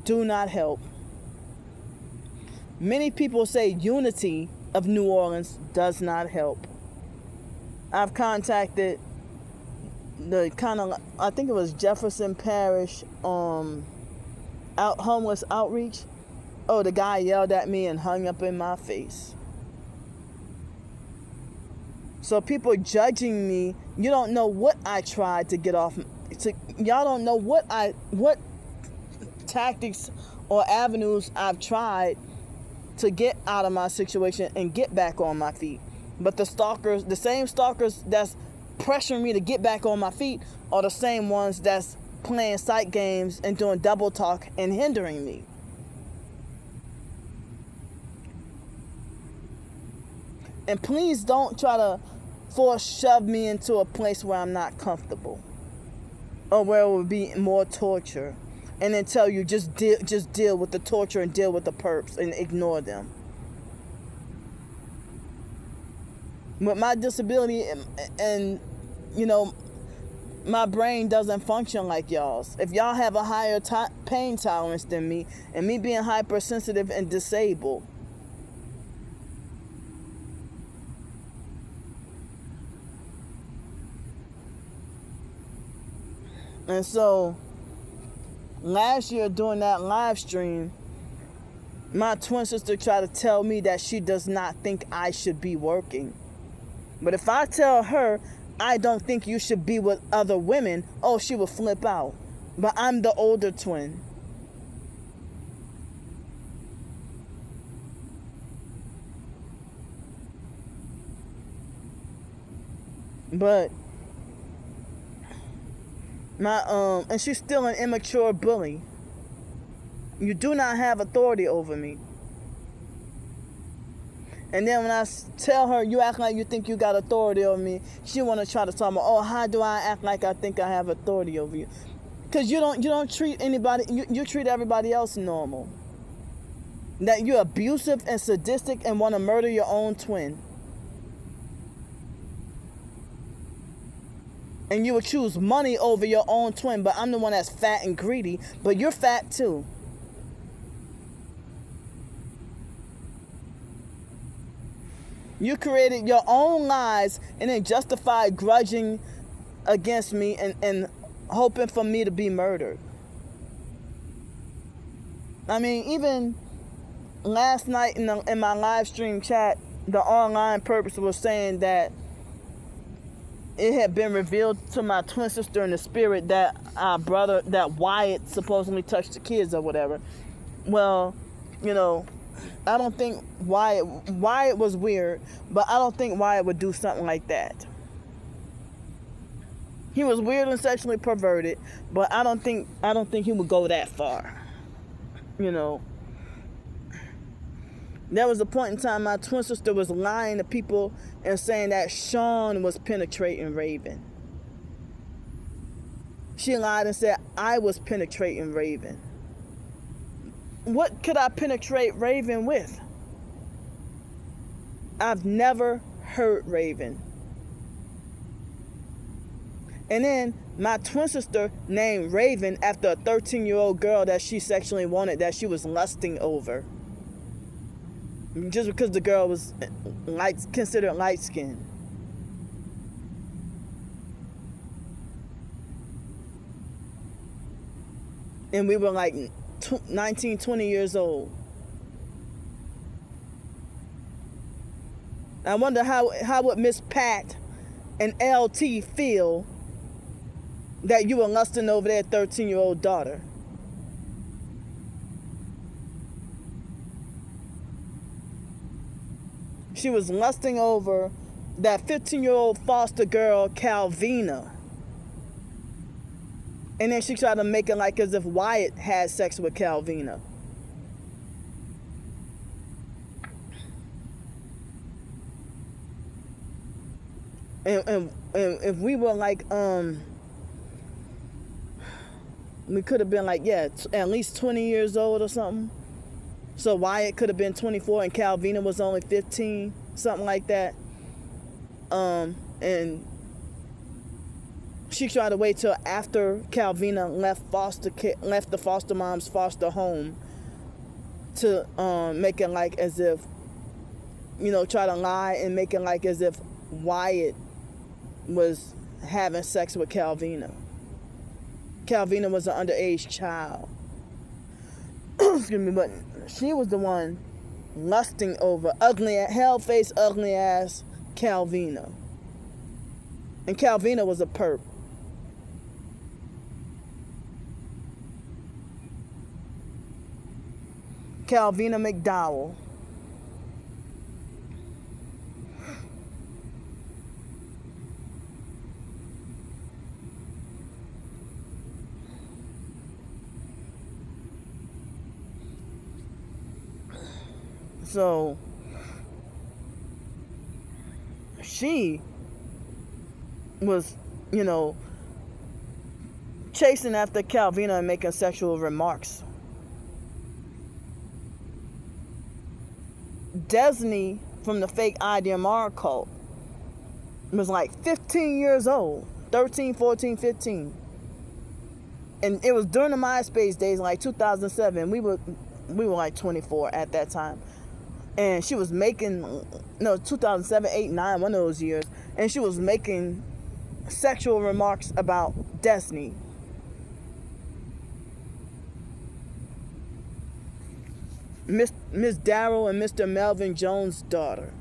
do not help. Many people say Unity of New Orleans does not help. I've contacted I think it was Jefferson Parish homeless outreach. Oh, the guy yelled at me and hung up in my face. So people judging me, you don't know what I tried to get off. Y'all don't know what tactics or avenues I've tried to get out of my situation and get back on my feet. But the same stalkers that's pressuring me to get back on my feet are the same ones that's playing psych games and doing double talk and hindering me. And please don't try to shove me into a place where I'm not comfortable or where it will be more torture, and then tell you just deal with the torture and deal with the perps and ignore them. With my disability and you know, my brain doesn't function like y'all's. If y'all have a higher pain tolerance than me, and me being hypersensitive and disabled, and so last year during that live stream, my twin sister tried to tell me that she does not think I should be working. But if I tell her I don't think you should be with other women, oh, she will flip out. But I'm the older twin. But and she's still an immature bully. You do not have authority over me. And then when I tell her, you act like you think you got authority over me, she want to try to talk about, oh, how do I act like I think I have authority over you? Because you don't treat anybody, you treat everybody else normal. That you're abusive and sadistic and want to murder your own twin. And you would choose money over your own twin, but I'm the one that's fat and greedy, but you're fat too. You created your own lies and then justified grudging against me and hoping for me to be murdered. I mean, even last night in my live stream chat, the online purpose was saying that it had been revealed to my twin sister in the spirit that our brother, that Wyatt supposedly touched the kids or whatever. Well, you know, I don't think Wyatt was weird, but I don't think Wyatt would do something like that. He was weird and sexually perverted, but I don't think he would go that far. You know. There was a point in time my twin sister was lying to people and saying that Sean was penetrating Raven. She lied and said I was penetrating Raven. What could I penetrate Raven with? I've never hurt Raven. And then my twin sister named Raven after a 13-year-old girl that she sexually wanted, that she was lusting over. Just because the girl was considered light-skinned. And we were like 19, 20 years old. I wonder how would Miss Pat and LT feel that you were lusting over their 13-year-old daughter. She was lusting over that 15-year-old foster girl, Calvina. And then she tried to make it like as if Wyatt had sex with Calvina. And if we were like, we could have been like, at least 20 years old or something. So Wyatt could have been 24 and Calvina was only 15, something like that. And she tried to wait till after Calvina left the foster mom's foster home to make it like as if, try to lie and make it like as if Wyatt was having sex with Calvina. Calvina was an underage child. Excuse me, but she was the one lusting over hell-faced, ugly-ass Calvina. And Calvina was a perp. Calvina McDowell. So she was, chasing after Calvina and making sexual remarks. Desney from the fake IDMR cult was like 15 years old, 13, 14, 15. And it was during the MySpace days, like 2007. We were like 24 at that time. And she was making, 2007, 8, 9, one of those years. And she was making sexual remarks about Destiny. Miss Darrell and Mr. Melvin Jones' daughter.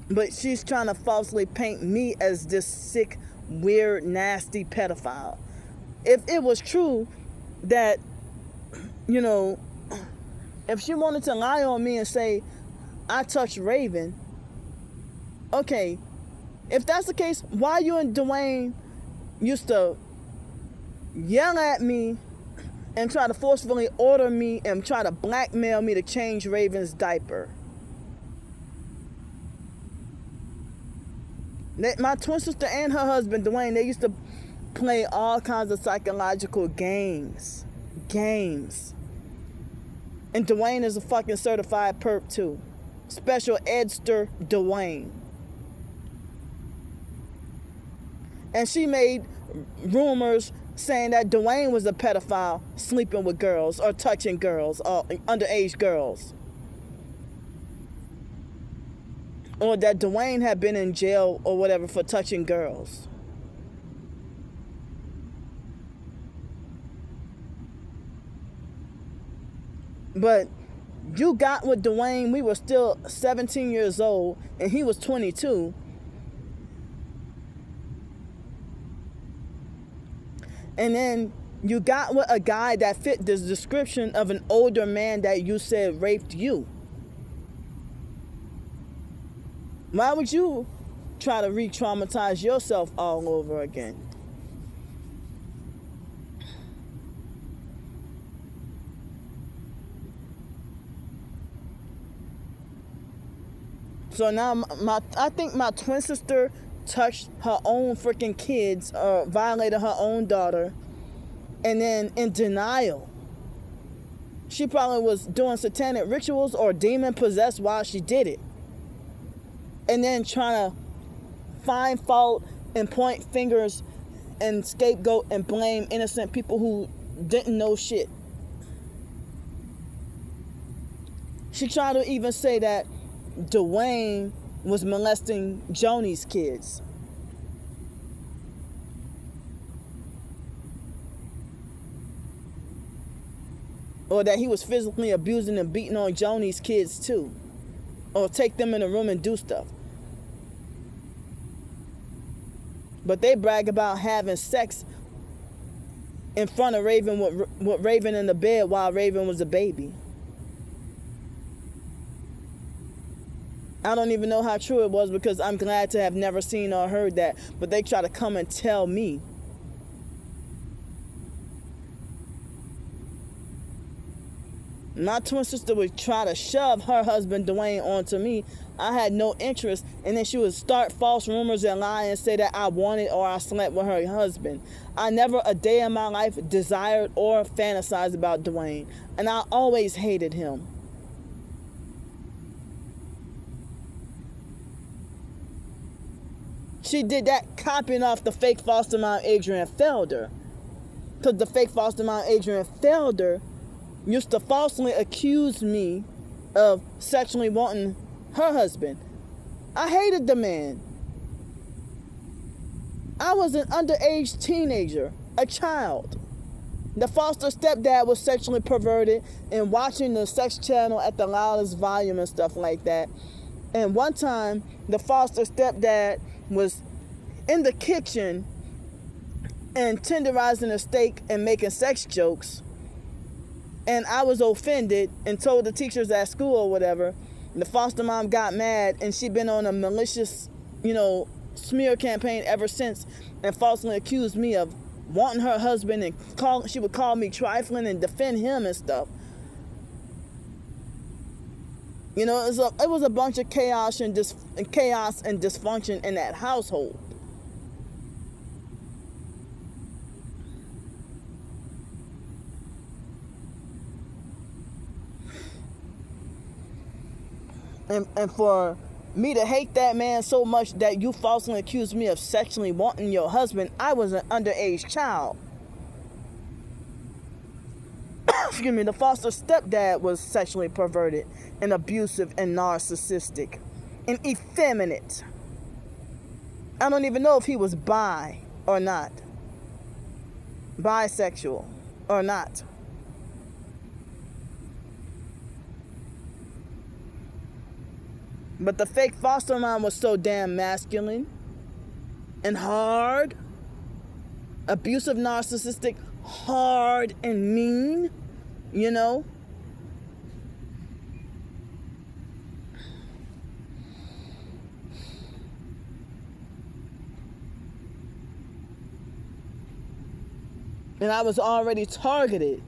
But she's trying to falsely paint me as this sick, weird, nasty pedophile. If it was true that, if she wanted to lie on me and say I touched Raven. Okay, if that's the case, why you and Dwayne used to yell at me and try to forcefully order me and try to blackmail me to change Raven's diaper? My twin sister and her husband, Dwayne, they used to play all kinds of psychological games. And Dwayne is a fucking certified perp too. Special Edster Dwayne. And she made rumors saying that Dwayne was a pedophile, sleeping with girls or touching girls or underage girls. Or that Dwayne had been in jail or whatever for touching girls. But you got with Dwayne, we were still 17 years old and he was 22. And then you got with a guy that fit this description of an older man that you said raped you. Why would you try to re-traumatize yourself all over again? So now I think my twin sister touched her own freaking kids or violated her own daughter, and then in denial. She probably was doing satanic rituals or demon possessed while she did it. And then trying to find fault and point fingers and scapegoat and blame innocent people who didn't know shit. She tried to even say that Dwayne was molesting Joni's kids. Or that he was physically abusing and beating on Joni's kids too. Or take them in a room and do stuff. But they brag about having sex in front of Raven with Raven in the bed while Raven was a baby. I don't even know how true it was because I'm glad to have never seen or heard that. But they try to come and tell me. My twin sister would try to shove her husband Dwayne onto me. I had no interest, and then she would start false rumors and lie and say that I wanted or I slept with her husband. I never a day in my life desired or fantasized about Dwayne, and I always hated him. She did that copying off the fake foster mom Adrian Felder. Because the fake foster mom Adrian Felder used to falsely accuse me of sexually wanting her husband. I hated the man. I was an underage teenager, a child. The foster stepdad was sexually perverted and watching the sex channel at the loudest volume and stuff like that. And one time, the foster stepdad was in the kitchen and tenderizing a steak and making sex jokes. And I was offended and told the teachers at school or whatever. The foster mom got mad and she'd been on a malicious, smear campaign ever since and falsely accused me of wanting her husband and she would call me trifling and defend him and stuff. It was a bunch of chaos and dysfunction in that household. And for me to hate that man so much that you falsely accused me of sexually wanting your husband, I was an underage child. Excuse me, the foster stepdad was sexually perverted and abusive and narcissistic and effeminate. I don't even know if he was bi or not. Bisexual or not. But the fake foster mom was so damn masculine and hard, abusive, narcissistic, hard and mean, And I was already targeted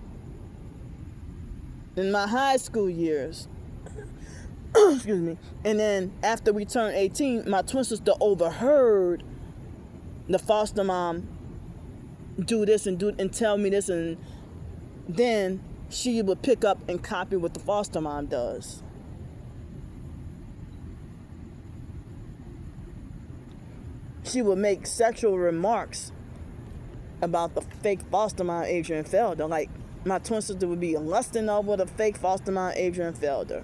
in my high school years. Excuse me. And then after we turned 18, my twin sister overheard the foster mom do this and tell me this, and then she would pick up and copy what the foster mom does. She would make sexual remarks about the fake foster mom, Adrian Felder. Like, my twin sister would be lusting over the fake foster mom, Adrian Felder.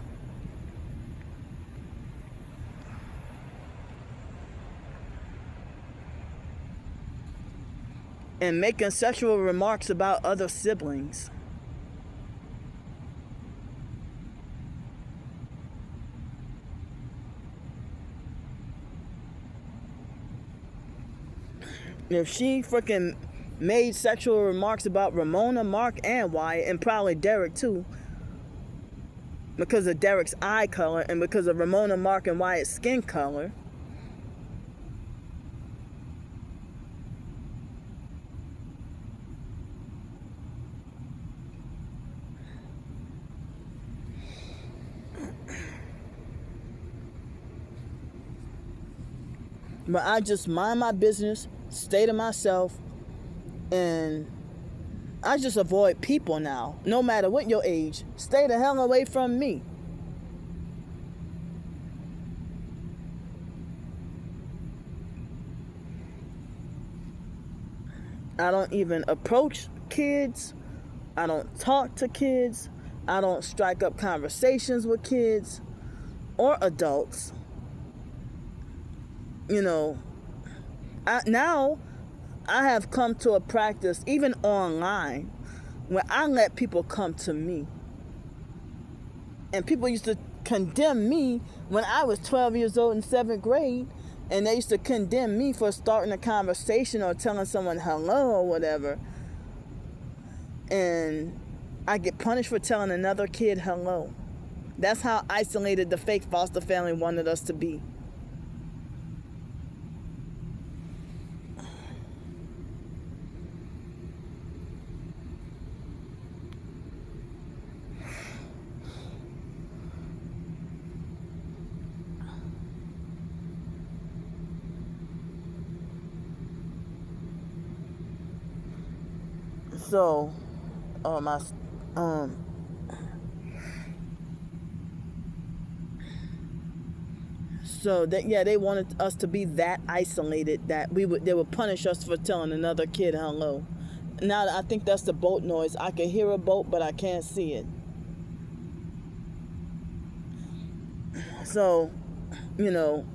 And making sexual remarks about other siblings. If she freaking made sexual remarks about Ramona, Mark, and Wyatt, and probably Derek too, because of Derek's eye color and because of Ramona, Mark, and Wyatt's skin color, but I just mind my business, stay to myself, and I just avoid people now. No matter what your age, stay the hell away from me. I don't even approach kids. I don't talk to kids. I don't strike up conversations with kids or adults. You know, now I have come to a practice, even online, where I let people come to me. And people used to condemn me when I was 12 years old in 7th grade, and they used to condemn me for starting a conversation or telling someone hello or whatever. And I get punished for telling another kid hello. That's how isolated the fake foster family wanted us to be. So, so that, yeah, they wanted us to be that isolated that they would punish us for telling another kid hello. Now I think that's the boat noise. I can hear a boat, but I can't see it. So, you know,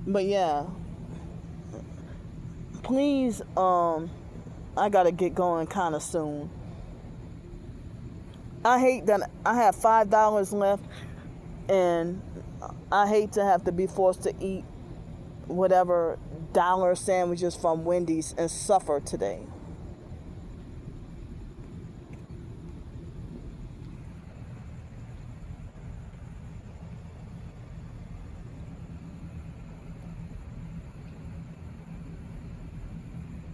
but yeah. Please, I gotta get going kind of soon. I hate that I have $5 left, and I hate to have to be forced to eat whatever dollar sandwiches from Wendy's and suffer today.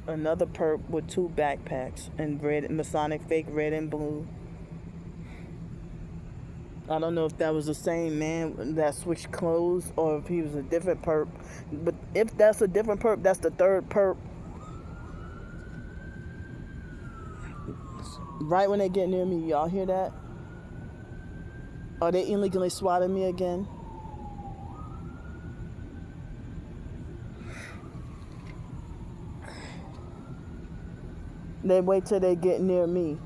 Another perp with 2 backpacks and red, Masonic fake red and blue. I don't know if that was the same man that switched clothes or if he was a different perp. But if that's a different perp, that's the 3rd perp. Right when they get near me, y'all hear that? Are they illegally swatting me again? They wait till they get near me.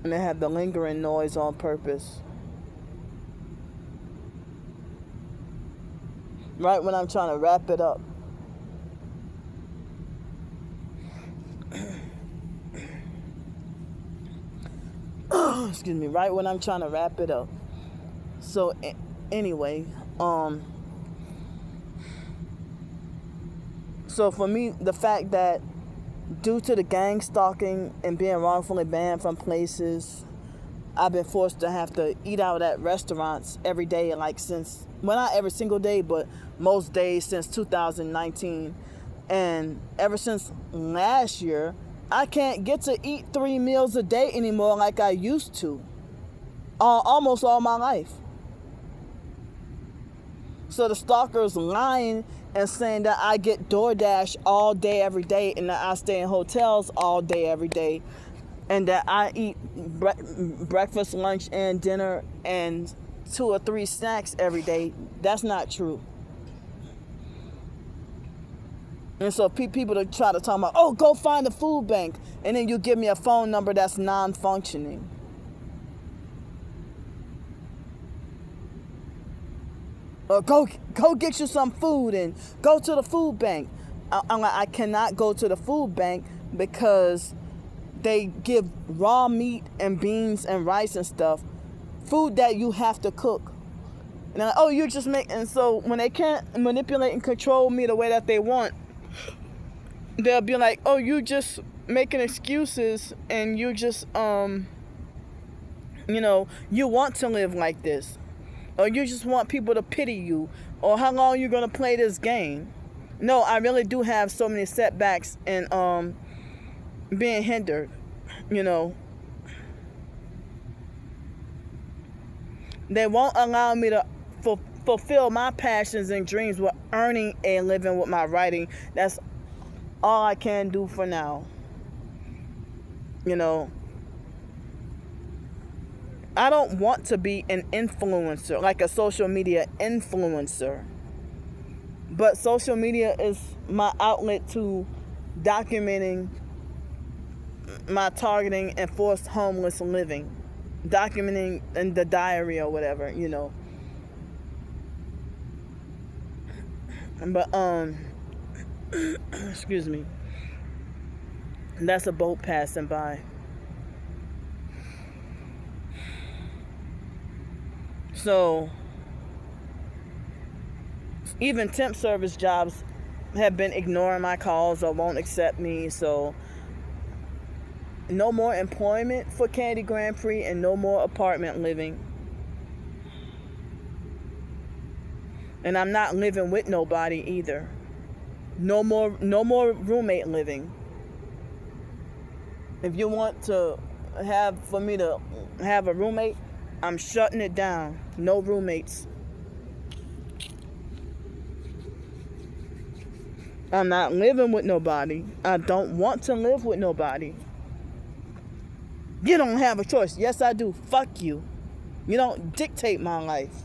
And they have the lingering noise on purpose. Right when I'm trying to wrap it up. Excuse me, right when I'm trying to wrap it up. So anyway, So for me, the fact that due to the gang stalking and being wrongfully banned from places, I've been forced to have to eat out at restaurants every day, like since, well, not every single day, but most days since 2019. And ever since last year, I can't get to eat 3 meals a day anymore like I used to, almost all my life. So the stalkers lying and saying that I get DoorDash all day, every day, and that I stay in hotels all day, every day, and that I eat breakfast, lunch, and dinner, and 2 or 3 snacks every day. That's not true. And so people that try to talk about, oh, go find a food bank, and then you give me a phone number that's non-functioning. Or go get you some food and go to the food bank. I'm like, I cannot go to the food bank because they give raw meat and beans and rice and stuff, food that you have to cook. And I'm like, oh, you just make, and so when they can't manipulate and control me the way that they want, they'll be like, oh, you just making excuses, and you just you want to live like this, or you just want people to pity you, or how long you gonna play this game. No, I really do have so many setbacks and being hindered, They won't allow me to fulfill my passions and dreams with earning a living with my writing. That's all I can do for now. I don't want to be an influencer, like a social media influencer. But social media is my outlet to documenting my targeting and forced homeless living. Documenting in the diary or whatever, But, excuse me. That's a boat passing by. So, even temp service jobs have been ignoring my calls or won't accept me. So, no more employment for Candy Grandpre and no more apartment living. And I'm not living with nobody either. No more roommate living. If you want for me to have a roommate, I'm shutting it down. No roommates. I'm not living with nobody. I don't want to live with nobody. You don't have a choice. Yes, I do. Fuck you. You don't dictate my life.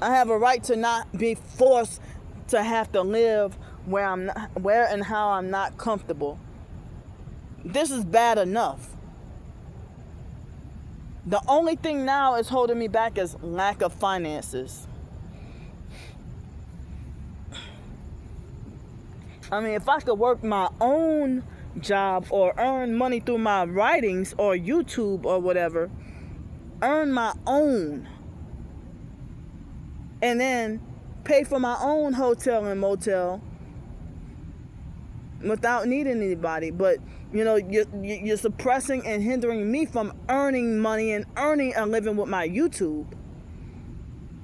I have a right to not be forced to have to live where and how I'm not comfortable. This is bad enough. The only thing now is holding me back is lack of finances. I mean, if I could work my own job or earn money through my writings or YouTube or whatever, earn my own, and then pay for my own hotel and motel without needing anybody. But you're suppressing and hindering me from earning money and earning a living with my YouTube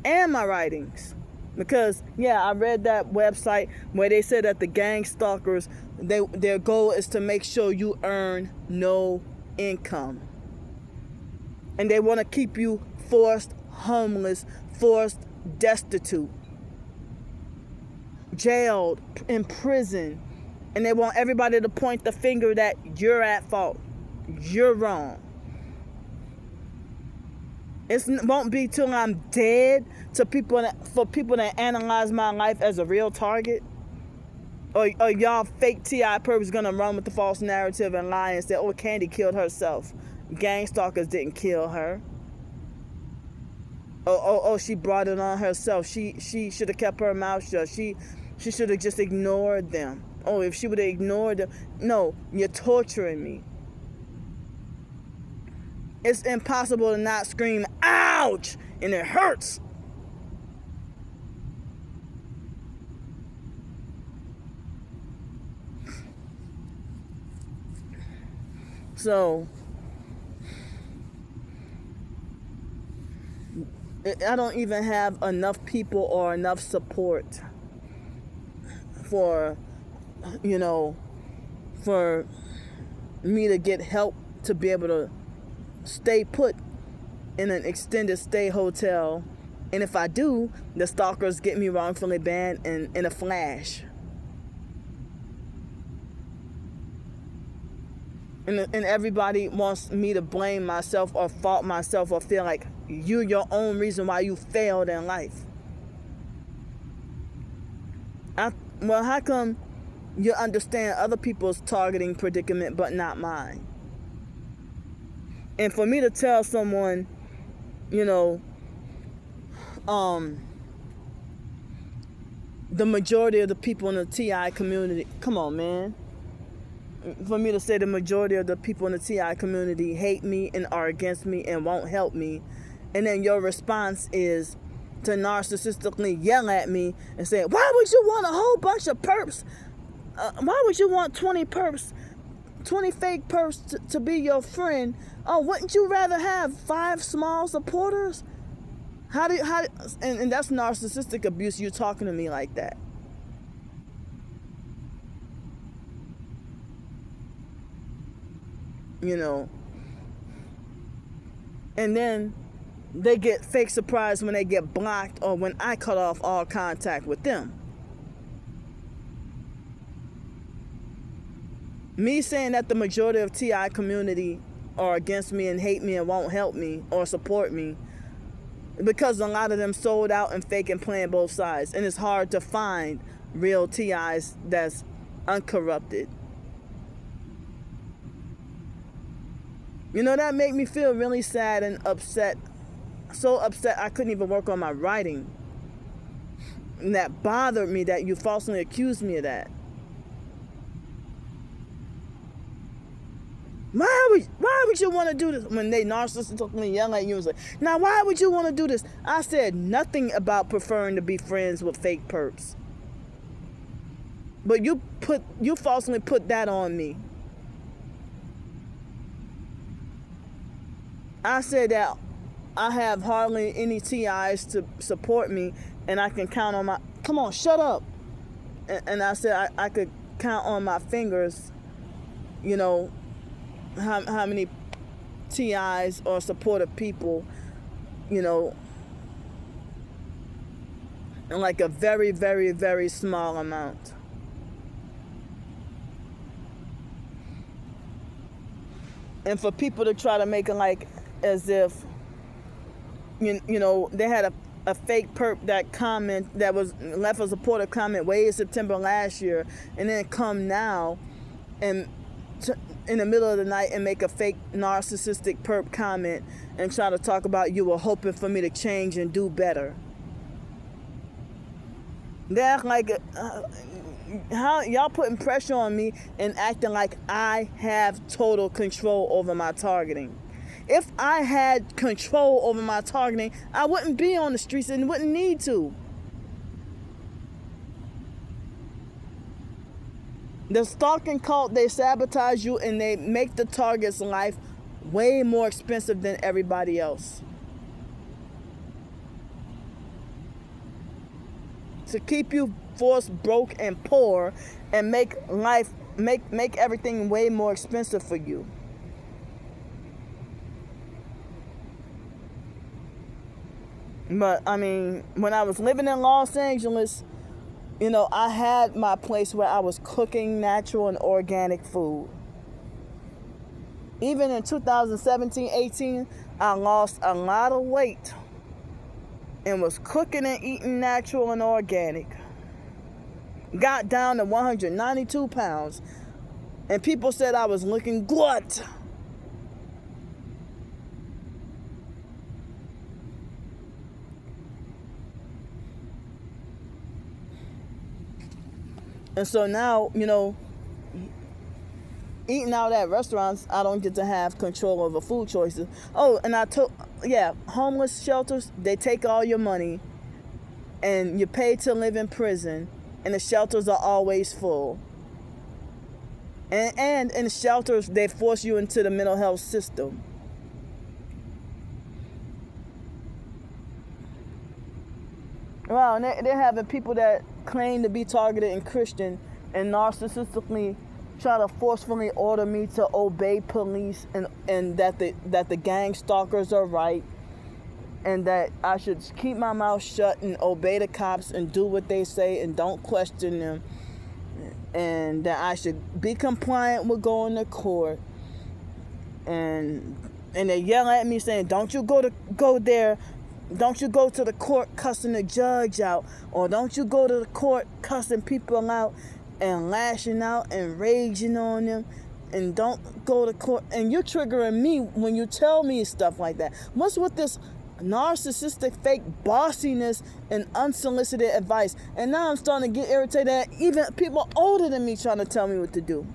and my writings. Because I read that website where they said that the gang stalkers, their goal is to make sure you earn no income, and they want to keep you forced homeless, forced destitute, jailed, in prison, and they want everybody to point the finger that you're at fault, you're wrong. It won't be till I'm dead for people to analyze my life as a real target. Or y'all fake T.I. Purpose gonna run with the false narrative and lie and say, oh, Candy killed herself. Gang stalkers didn't kill her. Oh, she brought it on herself. She should have kept her mouth shut. She should have just ignored them. Oh, if she would have ignored them. No, you're torturing me. It's impossible to not scream, ouch, and it hurts. So I don't even have enough people or enough support for, for me to get help to be able to stay put in an extended stay hotel. And if I do, the stalkers get me wrongfully banned in a flash. And everybody wants me to blame myself or fault myself or feel like you're your own reason why you failed in life. Well, how come you understand other people's targeting predicament but not mine? And for me to tell someone, the majority of the people in the TI community, come on, man. For me to say the majority of the people in the TI community hate me and are against me and won't help me, and then your response is to narcissistically yell at me and say, why would you want a whole bunch of perps? Why would you want 20 perps, 20 fake perps to be your friend? Oh, wouldn't you rather have 5 small supporters? And that's narcissistic abuse, you talking to me like that. And then they get fake surprised when they get blocked or when I cut off all contact with them. Me saying that the majority of TI community are against me and hate me and won't help me or support me because a lot of them sold out and fake and playing both sides. And it's hard to find real TIs that's uncorrupted. That made me feel really sad and upset. So upset I couldn't even work on my writing. And that bothered me that you falsely accused me of that. Why would you want to do this? When they narcissistically yell at you and say, now why would you want to do this? I said nothing about preferring to be friends with fake perps. But you falsely put that on me. I said that I have hardly any TIs to support me and I can count on my... Come on, shut up. And I said I could count on my fingers, how many TIs or supportive people, and like a very, very, very small amount. And for people to try to make it like as if, they had a fake perp that was left a supportive comment way in September last year, and then come now and in the middle of the night and make a fake narcissistic perp comment and try to talk about you were hoping for me to change and do better. They act like how y'all putting pressure on me and acting like I have total control over my targeting. If I had control over my targeting, I wouldn't be on the streets and wouldn't need to. The stalking cult, they sabotage you and they make the target's life way more expensive than everybody else. To keep you forced, broke, and poor and make everything way more expensive for you. But, when I was living in Los Angeles, I had my place where I was cooking natural and organic food. Even in 2017, 18, I lost a lot of weight and was cooking and eating natural and organic. Got down to 192 pounds. And people said I was looking good. And so now, eating out at restaurants, I don't get to have control over food choices. Oh, and homeless shelters, they take all your money and you pay to live in prison and the shelters are always full. And in shelters, they force you into the mental health system. Well, and they're having people that claim to be targeted and Christian and narcissistically try to forcefully order me to obey police, and that the gang stalkers are right, and that I should keep my mouth shut and obey the cops and do what they say and don't question them, and that I should be compliant with going to court. And they yell at me saying, don't you go there, don't you go to the court cussing the judge out, or don't you go to the court cussing people out and lashing out and raging on them, and don't go to court. And you're triggering me when you tell me stuff like that. What's with this narcissistic fake bossiness and unsolicited advice? And now I'm starting to get irritated at even people older than me trying to tell me what to do,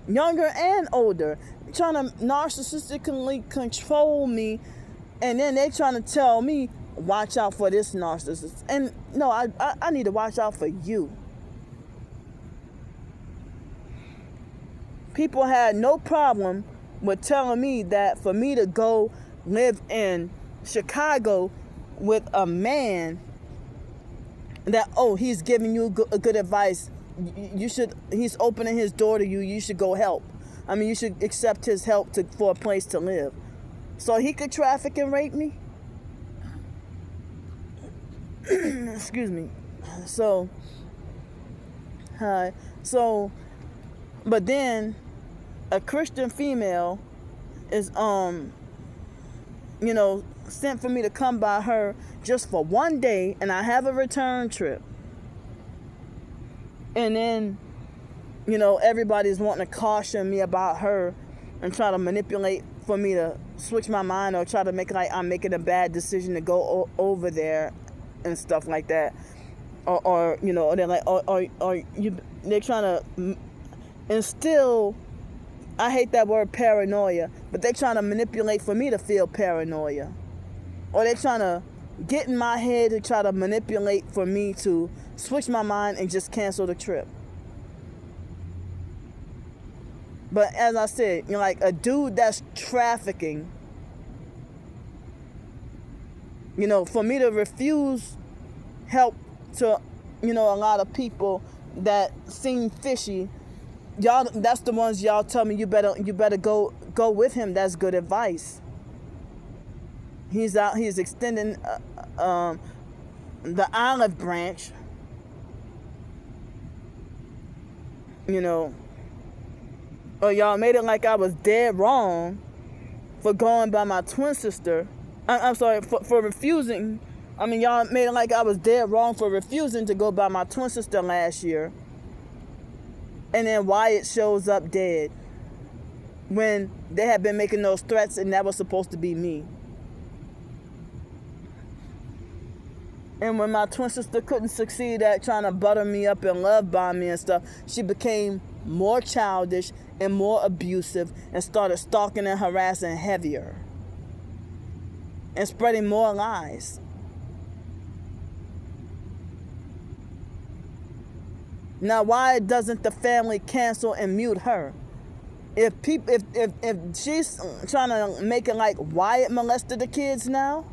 younger and older, trying to narcissistically control me, and then they trying to tell me watch out for this narcissist. And no, I need to watch out for you. People had no problem with telling me that for me to go live in Chicago with a man that, oh, he's giving you good advice, you should, he's opening his door to you, you should go help. I mean, you should accept his help for a place to live. So he could traffic and rape me? Excuse me. So, but then a Christian female is, sent for me to come by her just for one day, and I have a return trip. And then, everybody's wanting to caution me about her and try to manipulate for me to switch my mind, or try to make like I'm making a bad decision to go over there and stuff like that. Or they're like, they're trying to instill, I hate that word paranoia, but they're trying to manipulate for me to feel paranoia. Or they're trying to get in my head to try to manipulate for me to switch my mind and just cancel the trip. But as I said, like a dude that's trafficking, for me to refuse help to, a lot of people that seem fishy, y'all, that's the ones y'all tell me you better go with him. That's good advice. He's extending the olive branch, or y'all made it like I was dead wrong for going by my twin sister. I'm sorry, for refusing. I mean, y'all made it like I was dead wrong for refusing to go by my twin sister last year. And then Wyatt shows up dead when they had been making those threats, and that was supposed to be me. And when my twin sister couldn't succeed at trying to butter me up and love bomb me and stuff, she became more childish and more abusive and started stalking and harassing heavier and spreading more lies. Now, why doesn't the family cancel and mute her? If she's trying to make it like Wyatt molested the kids now,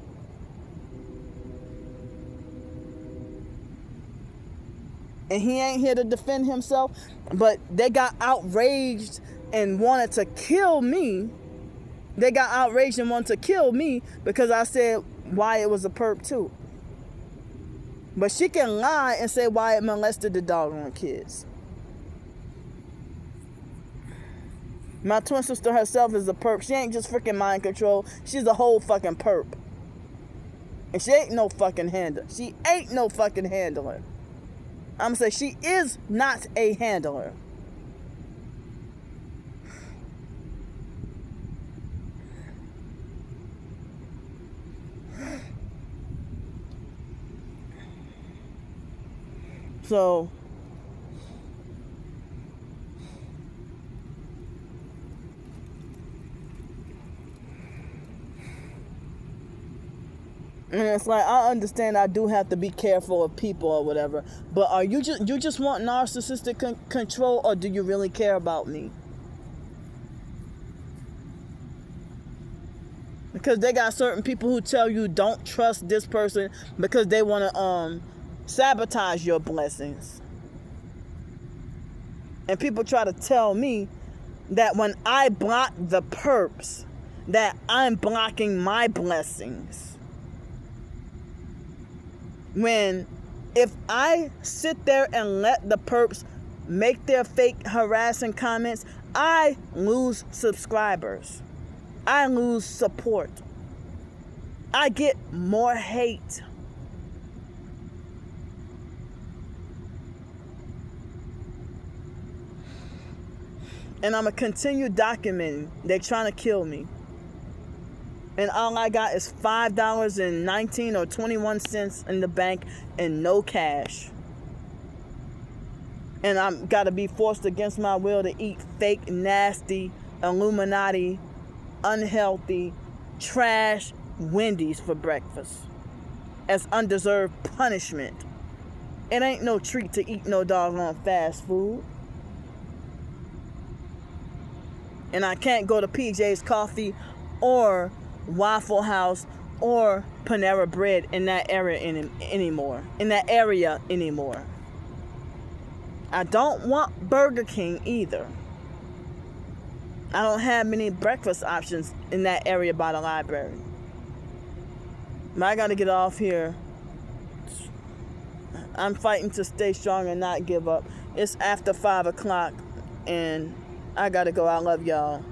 and he ain't here to defend himself, but they got outraged and wanted to kill me. They got outraged and wanted to kill me because I said Wyatt was a perp too. But she can lie and say Wyatt molested the doggone kids. My twin sister herself is a perp. She ain't just freaking mind control. She's a whole fucking perp. And she ain't no fucking handler. She ain't no fucking handler. I'm saying she is not a handler. So, and it's like, I understand I do have to be careful of people or whatever, but are you just want narcissistic control, or do you really care about me? Because they got certain people who tell you don't trust this person because they want to sabotage your blessings. And people try to tell me that when I block the perps, that I'm blocking my blessings. When if I sit there and let the perps make their fake harassing comments, I lose subscribers. I lose support. I get more hate. And I'm going to continue documenting. They're trying to kill me. And all I got is $5.19 or 21 cents in the bank and no cash. And I'm got to be forced against my will to eat fake, nasty, Illuminati, unhealthy, trash Wendy's for breakfast as undeserved punishment. It ain't no treat to eat no doggone fast food. And I can't go to PJ's Coffee or Waffle House or Panera Bread in that area anymore. I don't want Burger King either. I don't have many breakfast options in that area by the library. But I gotta get off here. I'm fighting to stay strong and not give up. It's after 5 o'clock and I gotta go. I love y'all.